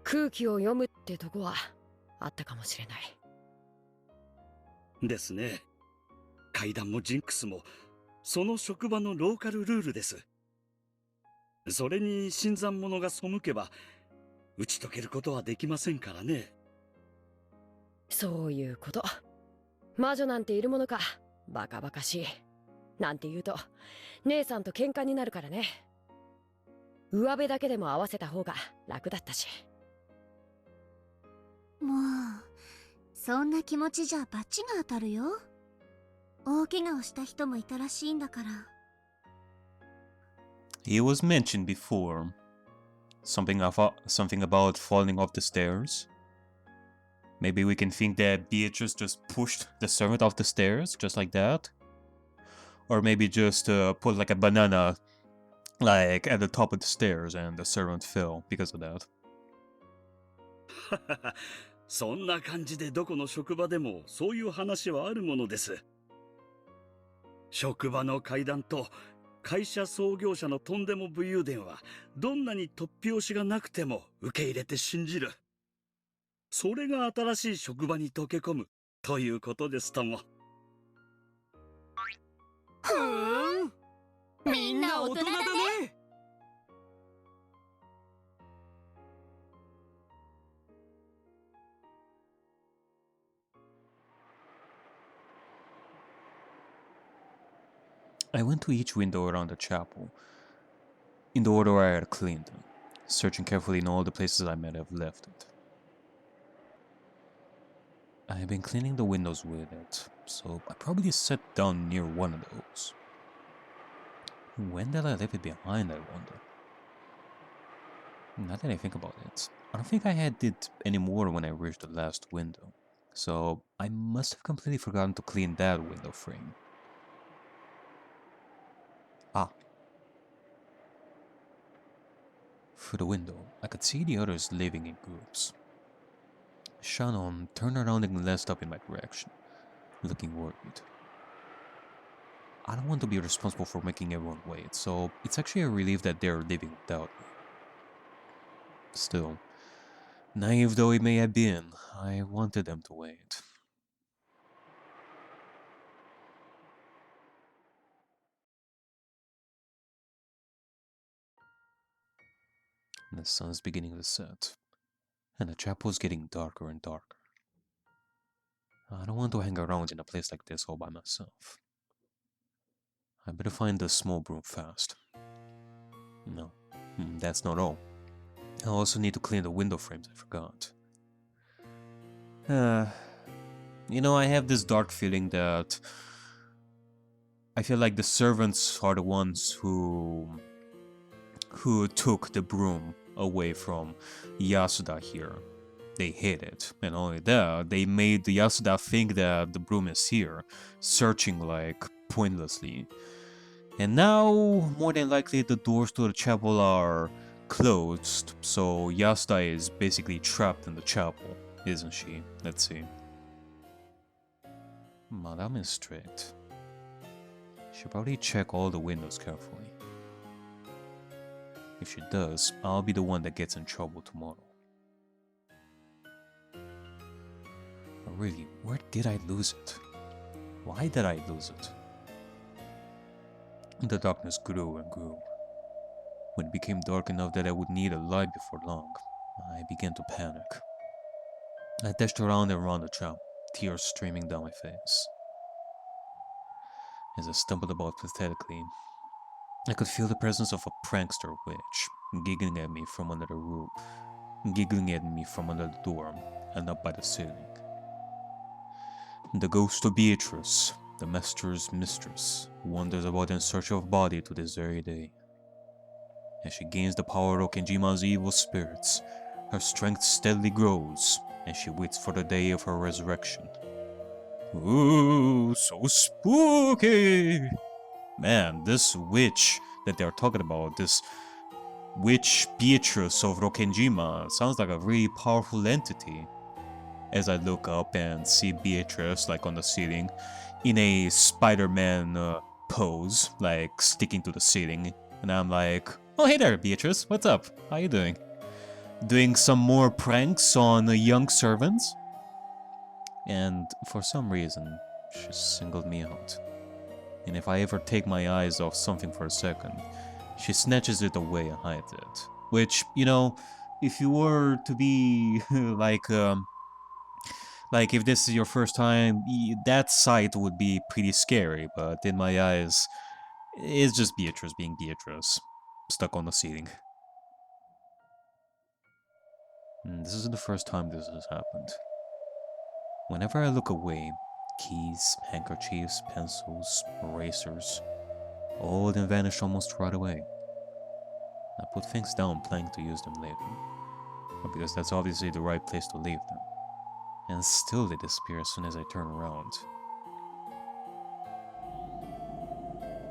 L: 空気を読むってとこはあったかもしれない。
M: ですね。怪談もジンクスもその職場のローカルルールです。それに新参者が背けば打ち解けることはできませんからね。
L: そういうこと。魔女なんているものか。バカバカしいなんて言うと姉さんと喧嘩になるからね。上辺だけでも合わせた方が楽だったし。
B: もうそんな気持ちじゃバチが当たるよ。大怪我をした人もいたらしいんだから。
A: It was mentioned before. Something about falling off the stairs. Maybe we can think that Beatrice just pushed the servant off the stairs, just like that. Or maybe just put like a banana like at the top of the stairs and the servant fell because of that.
M: そんな感じでどこの職場でもそういう話はあるものです。職場の怪談と会社創業者のとんでも武勇伝はどんなに突拍子がなくても受け入れて信じる。それが新しい職場に溶け込むということですとも。
C: みんな大人だね。
A: I went to each window around the chapel, in the order I had cleaned them, searching carefully in all the places I might have left it. I have been cleaning the windows with it, so I probably sat down near one of those. When did I leave it behind, I wonder? Now that I think about it, I don't think I did any more when I reached the last window, so I must have completely forgotten to clean that window frame. Ah. Through the window, I could see the others living in groups. Shannon turned around and glanced up in my direction, looking worried. I don't want to be responsible for making everyone wait, so it's actually a relief that they're leaving without me. Still, naive though it may have been, I wanted them to wait. The sun's beginning to set, and the chapel's getting darker and darker. I don't want to hang around in a place like this all by myself. I better find the small broom fast. No, that's not all. I also need to clean the window frames I forgot. You know, I have this dark feeling that I feel like the servants are the ones who took the broom away from Yasuda here. They hid it, and only that, they made Yasuda think that the broom is here, searching like pointlessly. And now, more than likely, the doors to the chapel are closed, so Yasuda is basically trapped in the chapel, isn't she? Let's see. Madame is strict. She'll probably check all the windows carefully. If she does, I'll be the one that gets in trouble tomorrow. But really, where did I lose it? Why did I lose it? The darkness grew and grew. When it became dark enough that I would need a light before long, I began to panic. I dashed around and around the chapel, tears streaming down my face. As I stumbled about pathetically, I could feel the presence of a prankster witch giggling at me from under the roof, giggling at me from under the door and up by the ceiling. The ghost of Beatrice, the master's mistress, wanders about in search of a body to this very day. As she gains the power of Kenjima's evil spirits, her strength steadily grows, and she waits for the day of her resurrection. Ooh, so spooky! Man, this witch that they're talking about, this witch Beatrice of Rokenjima, sounds like a really powerful entity. As I look up and see Beatrice like on the ceiling, in a Spider-Man pose, like sticking to the ceiling, and I'm like, oh hey there Beatrice, what's up? How you doing? Doing some more pranks on young servants? And for some reason, she singled me out. And if I ever take my eyes off something for a second, she snatches it away and hides it. Which, you know, if you were to be like if this is your first time, that sight would be pretty scary, but in my eyes, it's just Beatrice being Beatrice, stuck on the ceiling. And this isn't the first time this has happened. Whenever I look away, keys, handkerchiefs, pencils, erasers, all of them vanish almost right away. I put things down planning to use them later, but because that's obviously the right place to leave them. And still they disappear as soon as I turn around.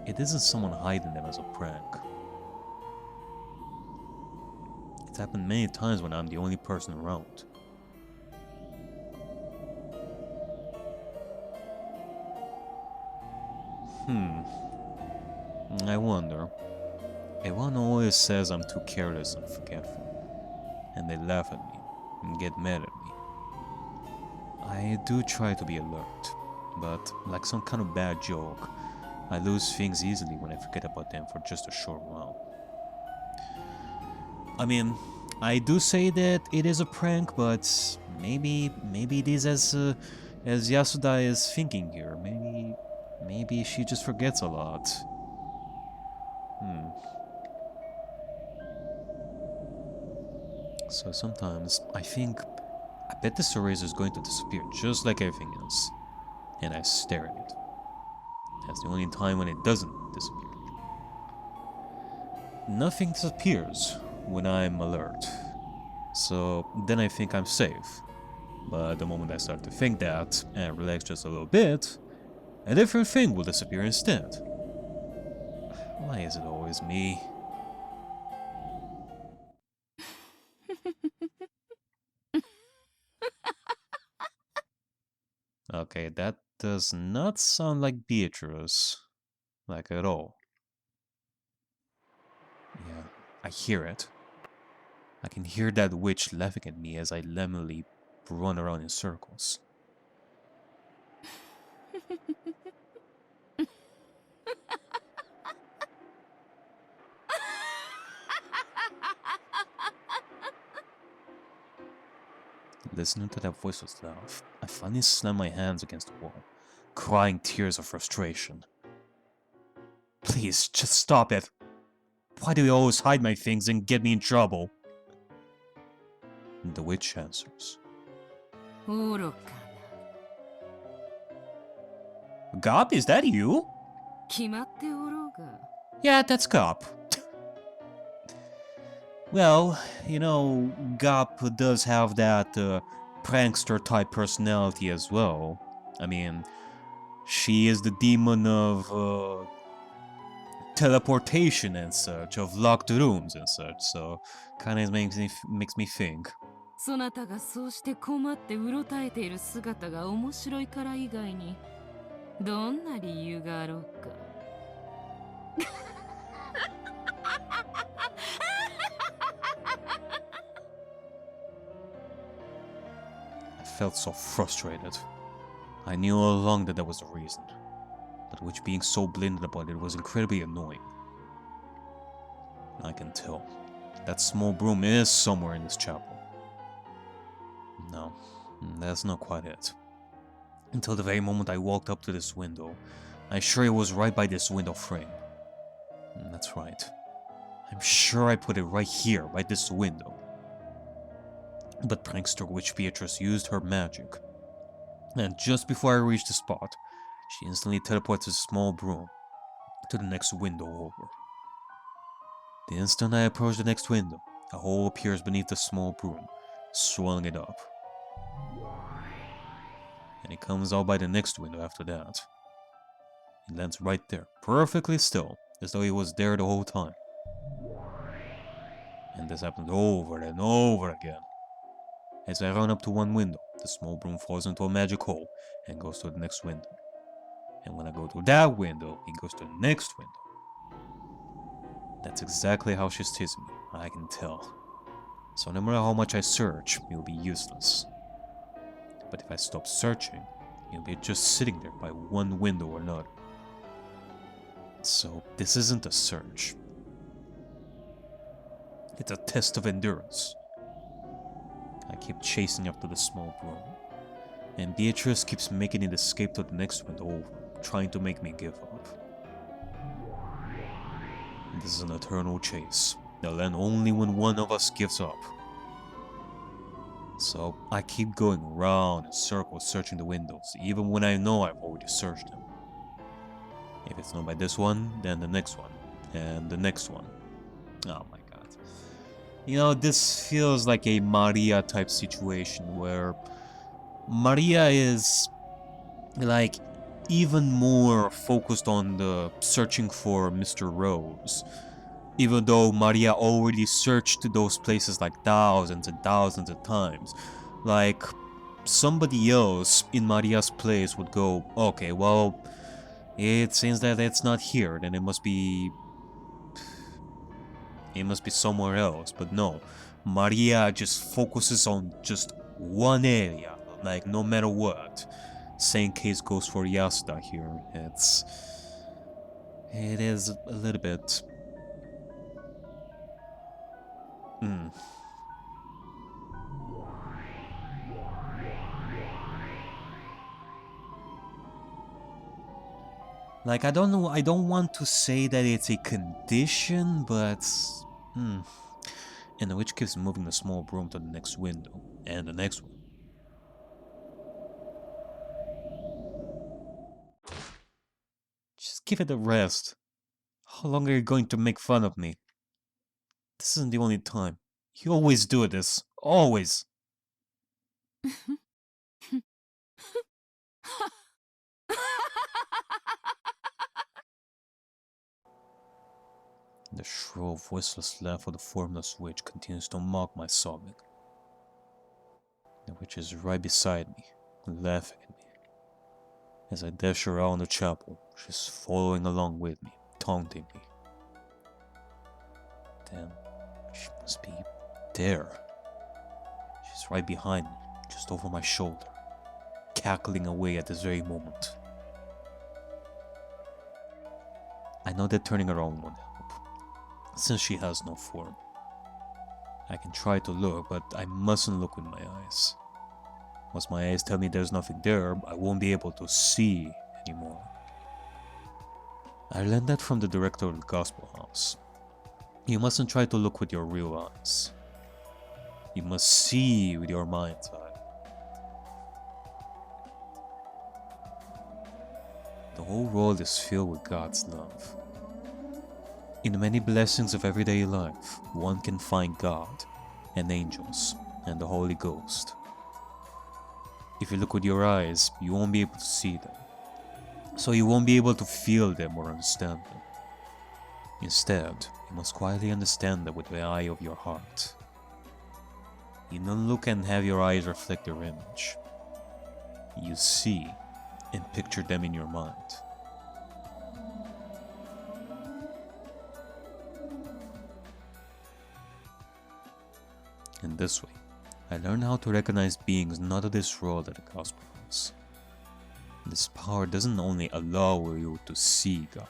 A: It isn't someone hiding them as a prank. It's happened many times when I'm the only person around. I wonder. Everyone always says I'm too careless and forgetful, and they laugh at me and get mad at me. I do try to be alert, but like some kind of bad joke, I lose things easily when I forget about them for just a short while. I mean, I do say that it is a prank, but maybe it is as Yasuda is thinking here. Maybe she just forgets a lot. So sometimes I think, I bet this eraser is going to disappear just like everything else. And I stare at it. That's the only time when it doesn't disappear. Nothing disappears when I'm alert. So then I think I'm safe. But the moment I start to think that, and relax just a little bit, a different thing will disappear instead. Why is it always me? Okay, that does not sound like Beatrice. Like at all. Yeah, I hear it. I can hear that witch laughing at me as I lemnily run around in circles. Listening to that voiceless laugh, I finally slam my hands against the wall, crying tears of frustration. Please, just stop it. Why do you always hide my things and get me in trouble? The witch answers. Gop, is that you? Yeah, that's Gop. Well, you know, Gap does have that prankster type personality as well. I mean, she is the demon of teleportation and such, of locked rooms and such, so kinda makes me think.
I: そなたがそうして困ってうろたえている姿が面白いから以外にどんな理由があろうか。
A: I felt so frustrated. I knew all along that was the reason, but which being so blatant about it was incredibly annoying. I can tell. That small broom is somewhere in this chapel. No, that's not quite it. Until the very moment I walked up to this window, I'm sure it was right by this window frame. That's right. I'm sure I put it right here, by this window. But prankster witch Beatrice used her magic, and just before I reached the spot, she instantly teleports a small broom to the next window over. The instant I approach the next window, a hole appears beneath the small broom, swelling it up. And it comes out by the next window after that. It lands right there, perfectly still, as though it was there the whole time. And this happens over and over again. As I run up to one window, the small broom falls into a magic hole and goes to the next window. And when I go to that window, it goes to the next window. That's exactly how she's teasing me, I can tell. So no matter how much I search, it will be useless. But if I stop searching, it'll be just sitting there by one window or another. So this isn't a search. It's a test of endurance. I keep chasing after the small broom, and Beatrice keeps making it escape to the next window over, trying to make me give up. This is an eternal chase. They'll end only when one of us gives up. So I keep going round in circles searching the windows, even when I know I've already searched them. If it's not by this one, then the next one, and the next one. Oh my god. You know, this feels like a Maria type situation where Maria is like even more focused on the searching for Mr. Rose. Even though Maria already searched those places like thousands and thousands of times. Like, somebody else in Maria's place would go, okay, well, it seems that it's not here, then it must be somewhere else. But no, Maria just focuses on just one area, like no matter what. Same case goes for Yasuda here. It is a little bit... Like, I don't know, I don't want to say that it's a condition, but... And the witch keeps moving the small broom to the next window, and the next one. Just give it a rest. How long are you going to make fun of me? This isn't the only time. You always do this. Always. The shrill, voiceless laugh of the formless witch continues to mock my sobbing. The witch is right beside me, laughing at me. As I dash around the chapel, she's following along with me, taunting me. Damn, she must be there. She's right behind me, just over my shoulder, cackling away at this very moment. I know that turning around won't help, since she has no form. I can try to look, but I mustn't look with my eyes. Once my eyes tell me there's nothing there, I won't be able to see anymore. I learned that from the director of the Gospel House. You mustn't try to look with your real eyes. You must see with your mind's eye. The whole world is filled with God's love. In the many blessings of everyday life, one can find God, and angels, and the Holy Ghost. If you look with your eyes, you won't be able to see them. So you won't be able to feel them or understand them. Instead, you must quietly understand them with the eye of your heart. You don't look and have your eyes reflect their image. You see and picture them in your mind. In this way, I learned how to recognize beings not of this world at the Gospel House. This power doesn't only allow you to see God,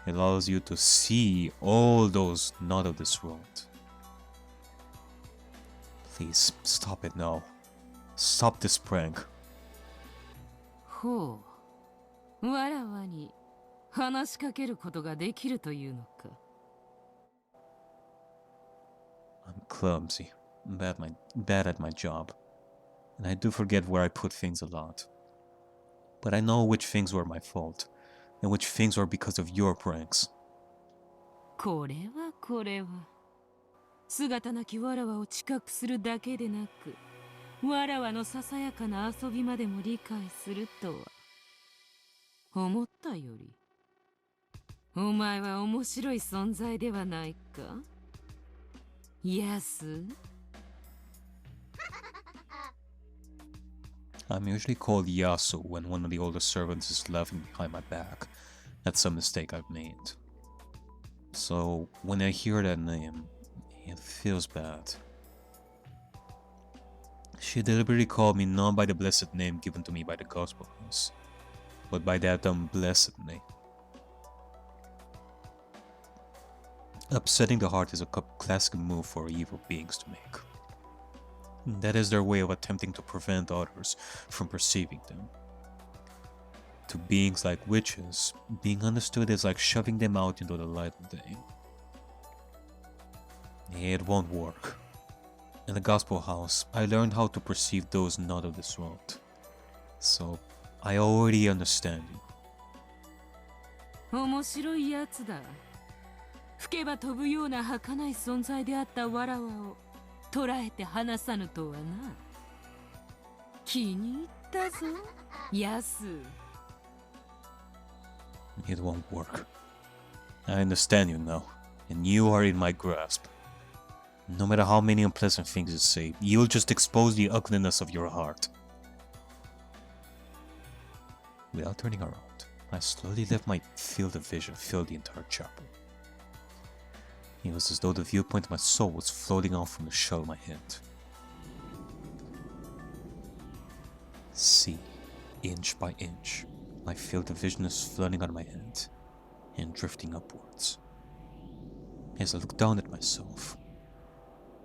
A: it allows you to see all those not of this world. Please, stop it now. Stop this prank.
N: ほう、わらわに話しかけることができるというのか。
A: I'm clumsy, bad at my job, and I do forget where I put things a lot. But I know which things were my fault, and which things were because of your pranks.
N: これは。姿なきわらわを知覚するだけでなく、わらわのささやかな遊びまでも理解するとは。思ったより、お前は面白い存在ではないか。Yes?
A: I'm usually called Yasu when one of the older servants is laughing behind my back at some mistake I've made. So when I hear that name, it feels bad. She deliberately called me not by the blessed name given to me by the Gospel House, but by that unblessed name. Upsetting the heart is a classic move for evil beings to make. That is their way of attempting to prevent others from perceiving them. To beings like witches, being understood is like shoving them out into the light of day. It won't work. In the Gospel House, I learned how to perceive those not of this world. So, I already understand you.
N: 面白いやつだ。吹けば飛ぶような儚い存在であったわらわを捕らえて離さぬとはな。気に入ったぞ、ヤス。
A: It won't work. I understand you now, and you are in my grasp. No matter how many unpleasant things you say, you'll just expose the ugliness of your heart. Without turning around, I slowly let my field of vision fill the entire chapel. It was as though the viewpoint of my soul was floating out from the shell of my head. See, inch by inch, my field of vision is flooding out of my head and drifting upwards. As I look down at myself,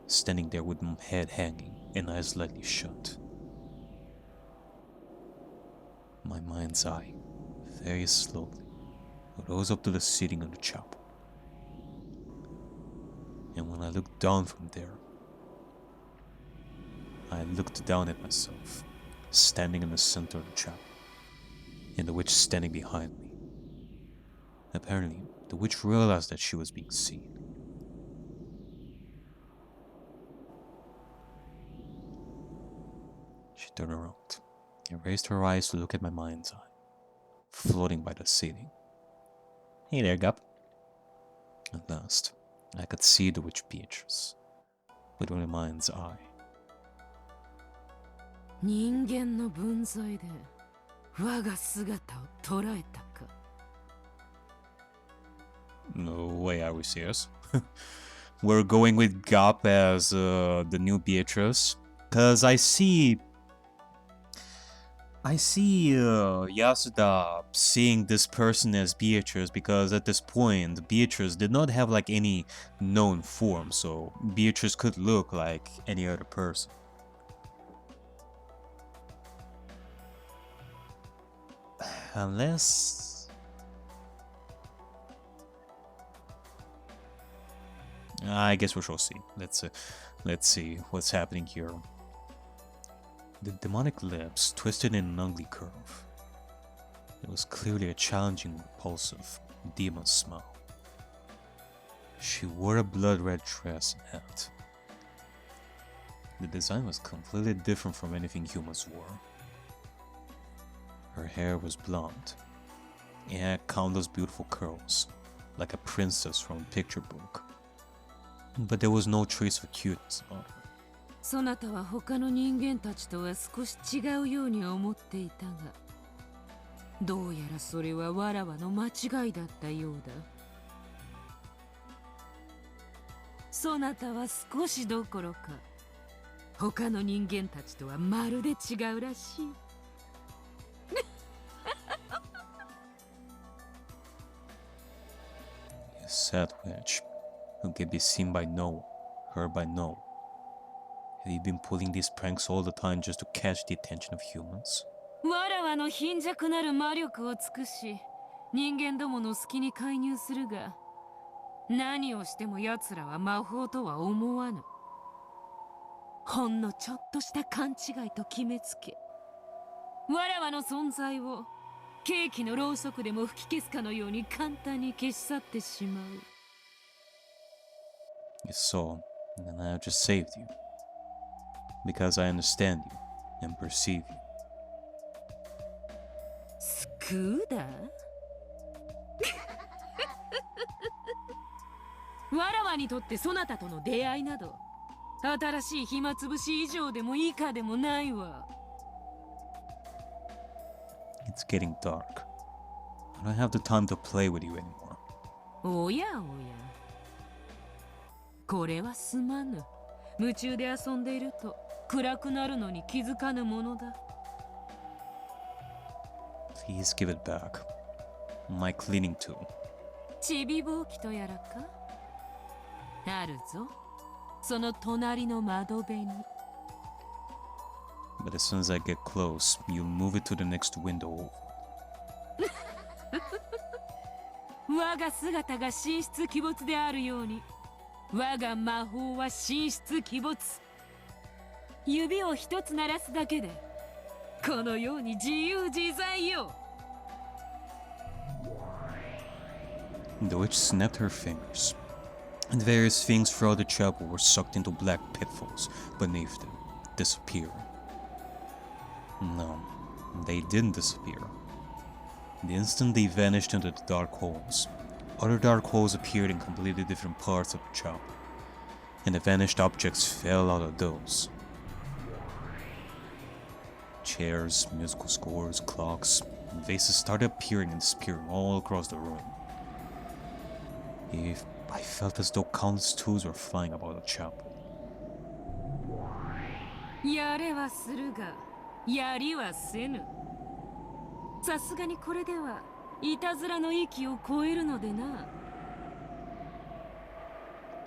A: standing there with my head hanging and eyes slightly shut, my mind's eye, very slowly, rose up to the ceiling of the chapel. And when I looked down from there, I looked down at myself, standing in the center of the chapel, and the witch standing behind me. Apparently, the witch realized that she was being seen. She turned around and raised her eyes to look at my mind's eye, floating by the ceiling. Hey there, Gup. At last, I could see the witch Beatrice, with my mind's eye.
N: 人間の分際で我が姿を捉えたか。
A: No way, are we serious? We're going with Gap as the new Beatrice, cause I see Yasuda seeing this person as Beatrice, because at this point Beatrice did not have like any known form, so Beatrice could look like any other person. Unless I guess we shall see. Let's see what's happening here. The demonic lips twisted in an ugly curve. It was clearly a challenging, repulsive, demon smile. She wore a blood red dress and hat. The design was completely different from anything humans wore. Her hair was blonde. It had countless beautiful curls, like a princess from a picture book. But there was no trace of cuteness on her.
N: そなたは他の人間たちとは少し違うように思っていたが、どうやらそれはわらわの間違いだったようだ。そなたは少しどころか、他の人間たちとはまるで違うらしい。
A: A sad witch, who could be seen by no one, heard by no one. Have you been pulling these pranks all the time just to catch the attention of humans?
N: わらわの貧弱なる魔力を尽くし、人間どもの隙に介入するが、何をしても奴らは魔法とは思わぬ。ほんのちょっとした勘違いと決めつけ、わらわの存在をケーキのろうそくでも吹き消すかのように簡単に消し去ってしまう。
A: If so, then I have just saved you. Because I understand you and perceive you.
N: スクーダーわらわにとってそなたとの出会いなど、新しい暇つぶし以上でも以下でもないわ。
A: It's getting dark. I don't have the time to play with you anymore.
N: おやおや。これはすまぬ。夢中で遊んでいると暗くなるのに気づかぬものだ。
A: Please give it back. My cleaning tool.
N: ちびぼうきとやらかあるぞ。その隣の窓辺に。
A: But as soon as I get close, you move it to the next window over.
N: 我が姿が神出鬼没であるように、我が魔法は神出鬼没。指を一つ鳴らすだけで、このように自由自在よ。
A: The witch snapped her fingers, and various things throughout the chapel were sucked into black pitfalls beneath them, disappearing. No, they didn't disappear. The instant they vanished into the dark holes, other dark holes appeared in completely different parts of the chapel, and the vanished objects fell out of those. Chairs, musical scores, clocks, and vases started appearing and disappearing all across the room. I felt as though countless tools were flying about the chapel.
N: やれはするが、やりはせぬ。さすがにこれではいたずらの域を超えるのでな。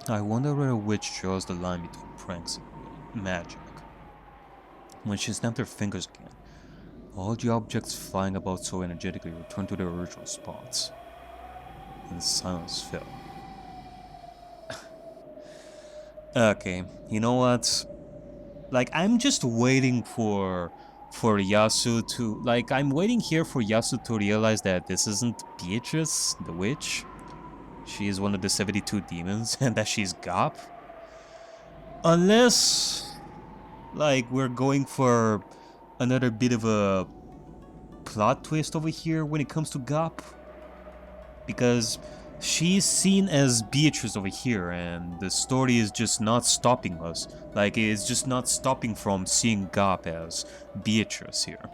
A: I wonder where a witch draws the line between pranks and magic. When she snapped her fingers again, all the objects flying about so energetically returned to their original spots, and silence fell. Okay, you know what? Like, I'm just waiting for Yasu to, like, I'm waiting here for Yasu to realize that this isn't Beatrice, the witch. She is one of the 72 demons, and that she's Gop. Unless, like, we're going for another bit of a plot twist over here when it comes to Gop. Because she's seen as Beatrice over here, and the story is just not stopping us. Like, it's just not stopping from seeing Gop as Beatrice here.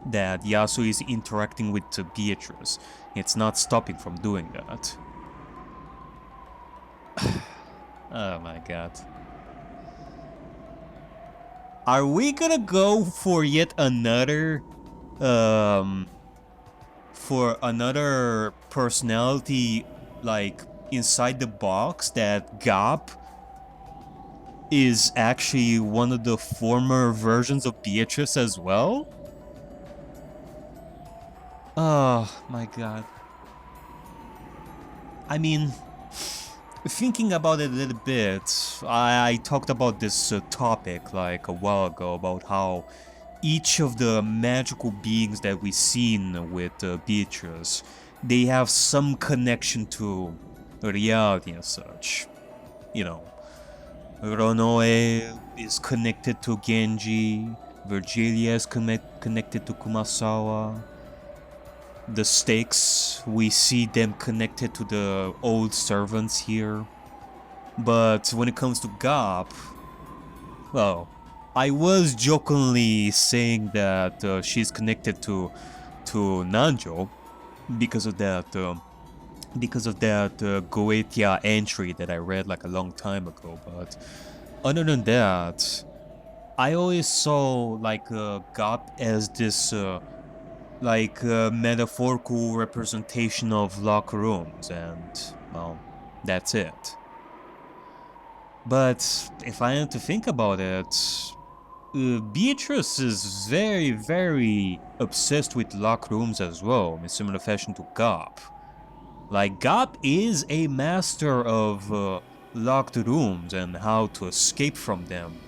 A: That Yasu is interacting with Beatrice. It's not stopping from doing that. Oh my god. Are we gonna go for yet another for another personality, like, inside the box, that Gop is actually one of the former versions of Beatrice as well? Oh my god. I mean, thinking about it a little bit, I talked about this topic like a while ago about how each of the magical beings that we've seen with Beatrice, they have some connection to reality and such. You know, Ronoe is connected to Genji, Virgilia is connected to Kumasawa. The stakes, we see them connected to the old servants here. But when it comes to Gap, well, I was jokingly saying that she's connected to Nanjo because of that Goetia entry that I read like a long time ago. But other than that, I always saw like Gap as this metaphorical representation of locker rooms, and well, that's it. But if I had to think about it, Beatrice is very, very obsessed with locker rooms as well, in similar fashion to Gap. Like, Gap is a master of locked rooms and how to escape from them,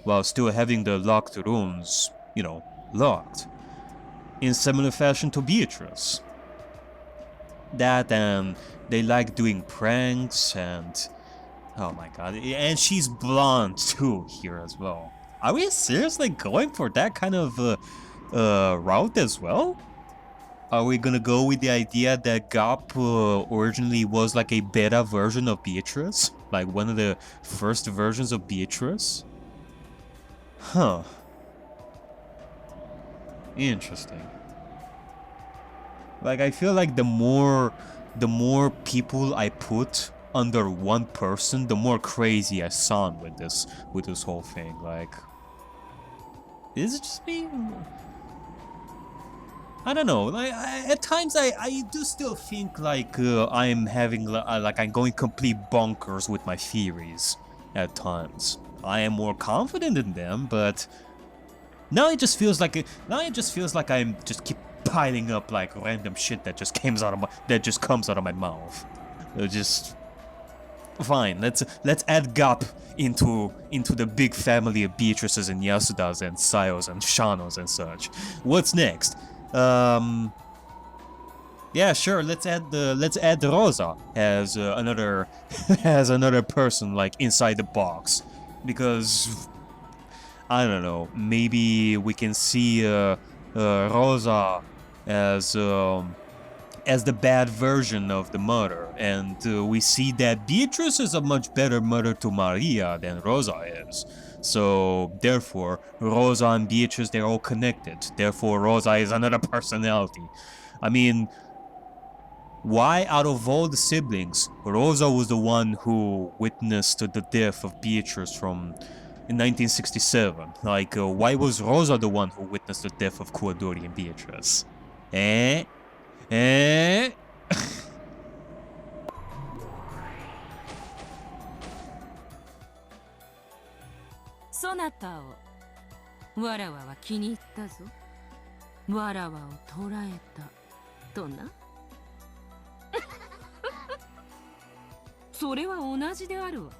A: while still having the locked rooms, you know, locked. In similar fashion to Beatrice. That, and they like doing pranks, and oh my god, and she's blonde too here as well. Are we seriously going for that kind of route as well? Are we gonna go with the idea that Gap originally was like a beta version of Beatrice? Like one of the first versions of Beatrice? Huh. Interesting. Like, I feel like the more people I put under one person, the more crazy I sound with this whole thing. Like, is it just me? I don't know. Like, at times I do still think like I'm having like I'm going complete bonkers with my theories. At times, I am more confident in them, but now it just feels like I'm just keep piling up like random shit that just comes out of my mouth. Just fine. Let's add Gap into the big family of Beatrices and Yasudas and Sayos and Shanos and such. What's next? Yeah, sure. Let's add Rosa as another person like inside the box, because I don't know. Maybe we can see Rosa as the bad version of the mother, and we see that Beatrice is a much better mother to Maria than Rosa is. So therefore, Rosa and Beatrice, they're all connected. Therefore, Rosa is another personality. I mean, why out of all the siblings, Rosa was the one who witnessed the death of Beatrice in 1967. Like, why was Rosa the one who witnessed the death of Kuwadori and Beatrice?
N: そなたをわらわは気に入ったぞ。わらわを捕らえたとな。それは同じであるわ。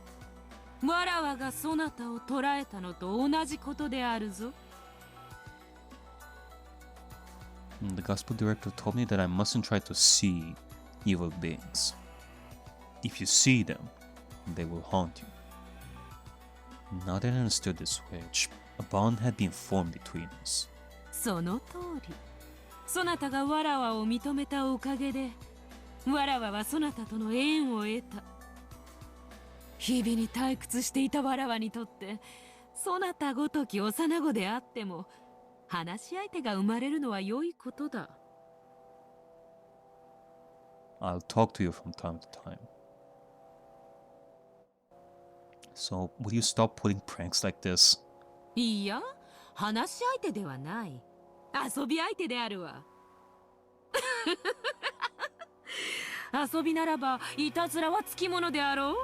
N: わらわがそなたを捕らえたのと同じことであるぞ。
A: The gospel director told me that I mustn't try to see evil beings. If you see them, they will haunt you. Now that I understood the switch, a bond had been formed between us.
N: その通り。そなたがわらわを認めたおかげで、わらわはそなたとの縁を得た。日々に退屈していたわらわにとって、そなたごとき幼子であっても、話し相手が生まれるのは良いことだ。
A: I'll talk to you from time to time. So, will you stop putting pranks like this?
N: いや、話し相手ではない。遊び相手であるわ。遊びならば、いたずらはつきものであろう。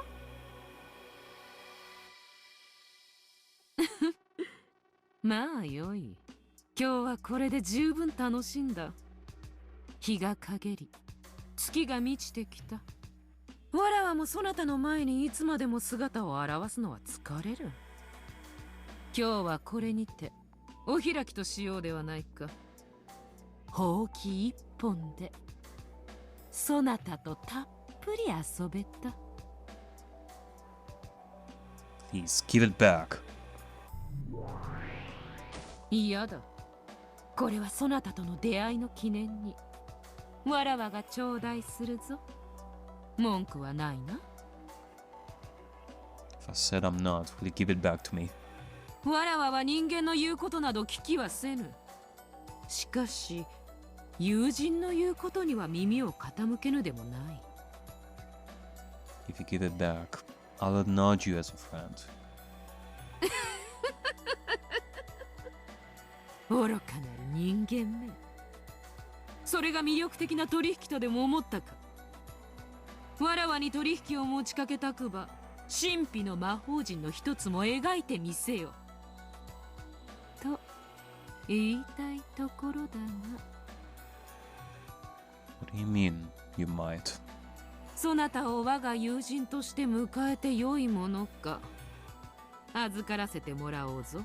N: まあよい。今日はこれで十分楽しんだ。日が陰り、月が満ちてきた。わらわもそなたの前にいつまでも姿を現すのは疲れる。今日はこれにてお開きとしようではないか。ほうき一本でそなたとたっぷぷり遊べた。
A: Please give it back.
N: 嫌だ。これはそなたとの出会いの記念にわらわが頂戴するぞ。文句はないな。
A: If I said I'm not, will you give it back to me?
N: わらわは人間の言うことなど聞きはせぬ。しかし友人の言うことには耳を傾けぬでもない。
A: If you give it back, I'll acknowledge you as a friend.
N: 愚かなる人間め。それが魅力的な取引とでも思ったか。わらわに取引を持ちかけたくば神秘の魔法陣の一つも描いてみせよと言いたいところだが。
A: What do you mean, you might?
N: そなたを我が友人として迎えてよいものか。預からせてもらおうぞ。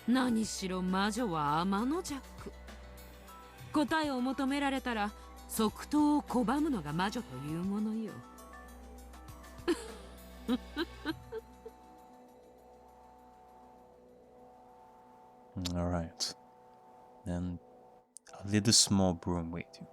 N: 何しろ魔女は天の弱。答えを求められたら即答を拒むのが魔女というものよ。
A: Alright. Then I'll leave the small broom with you.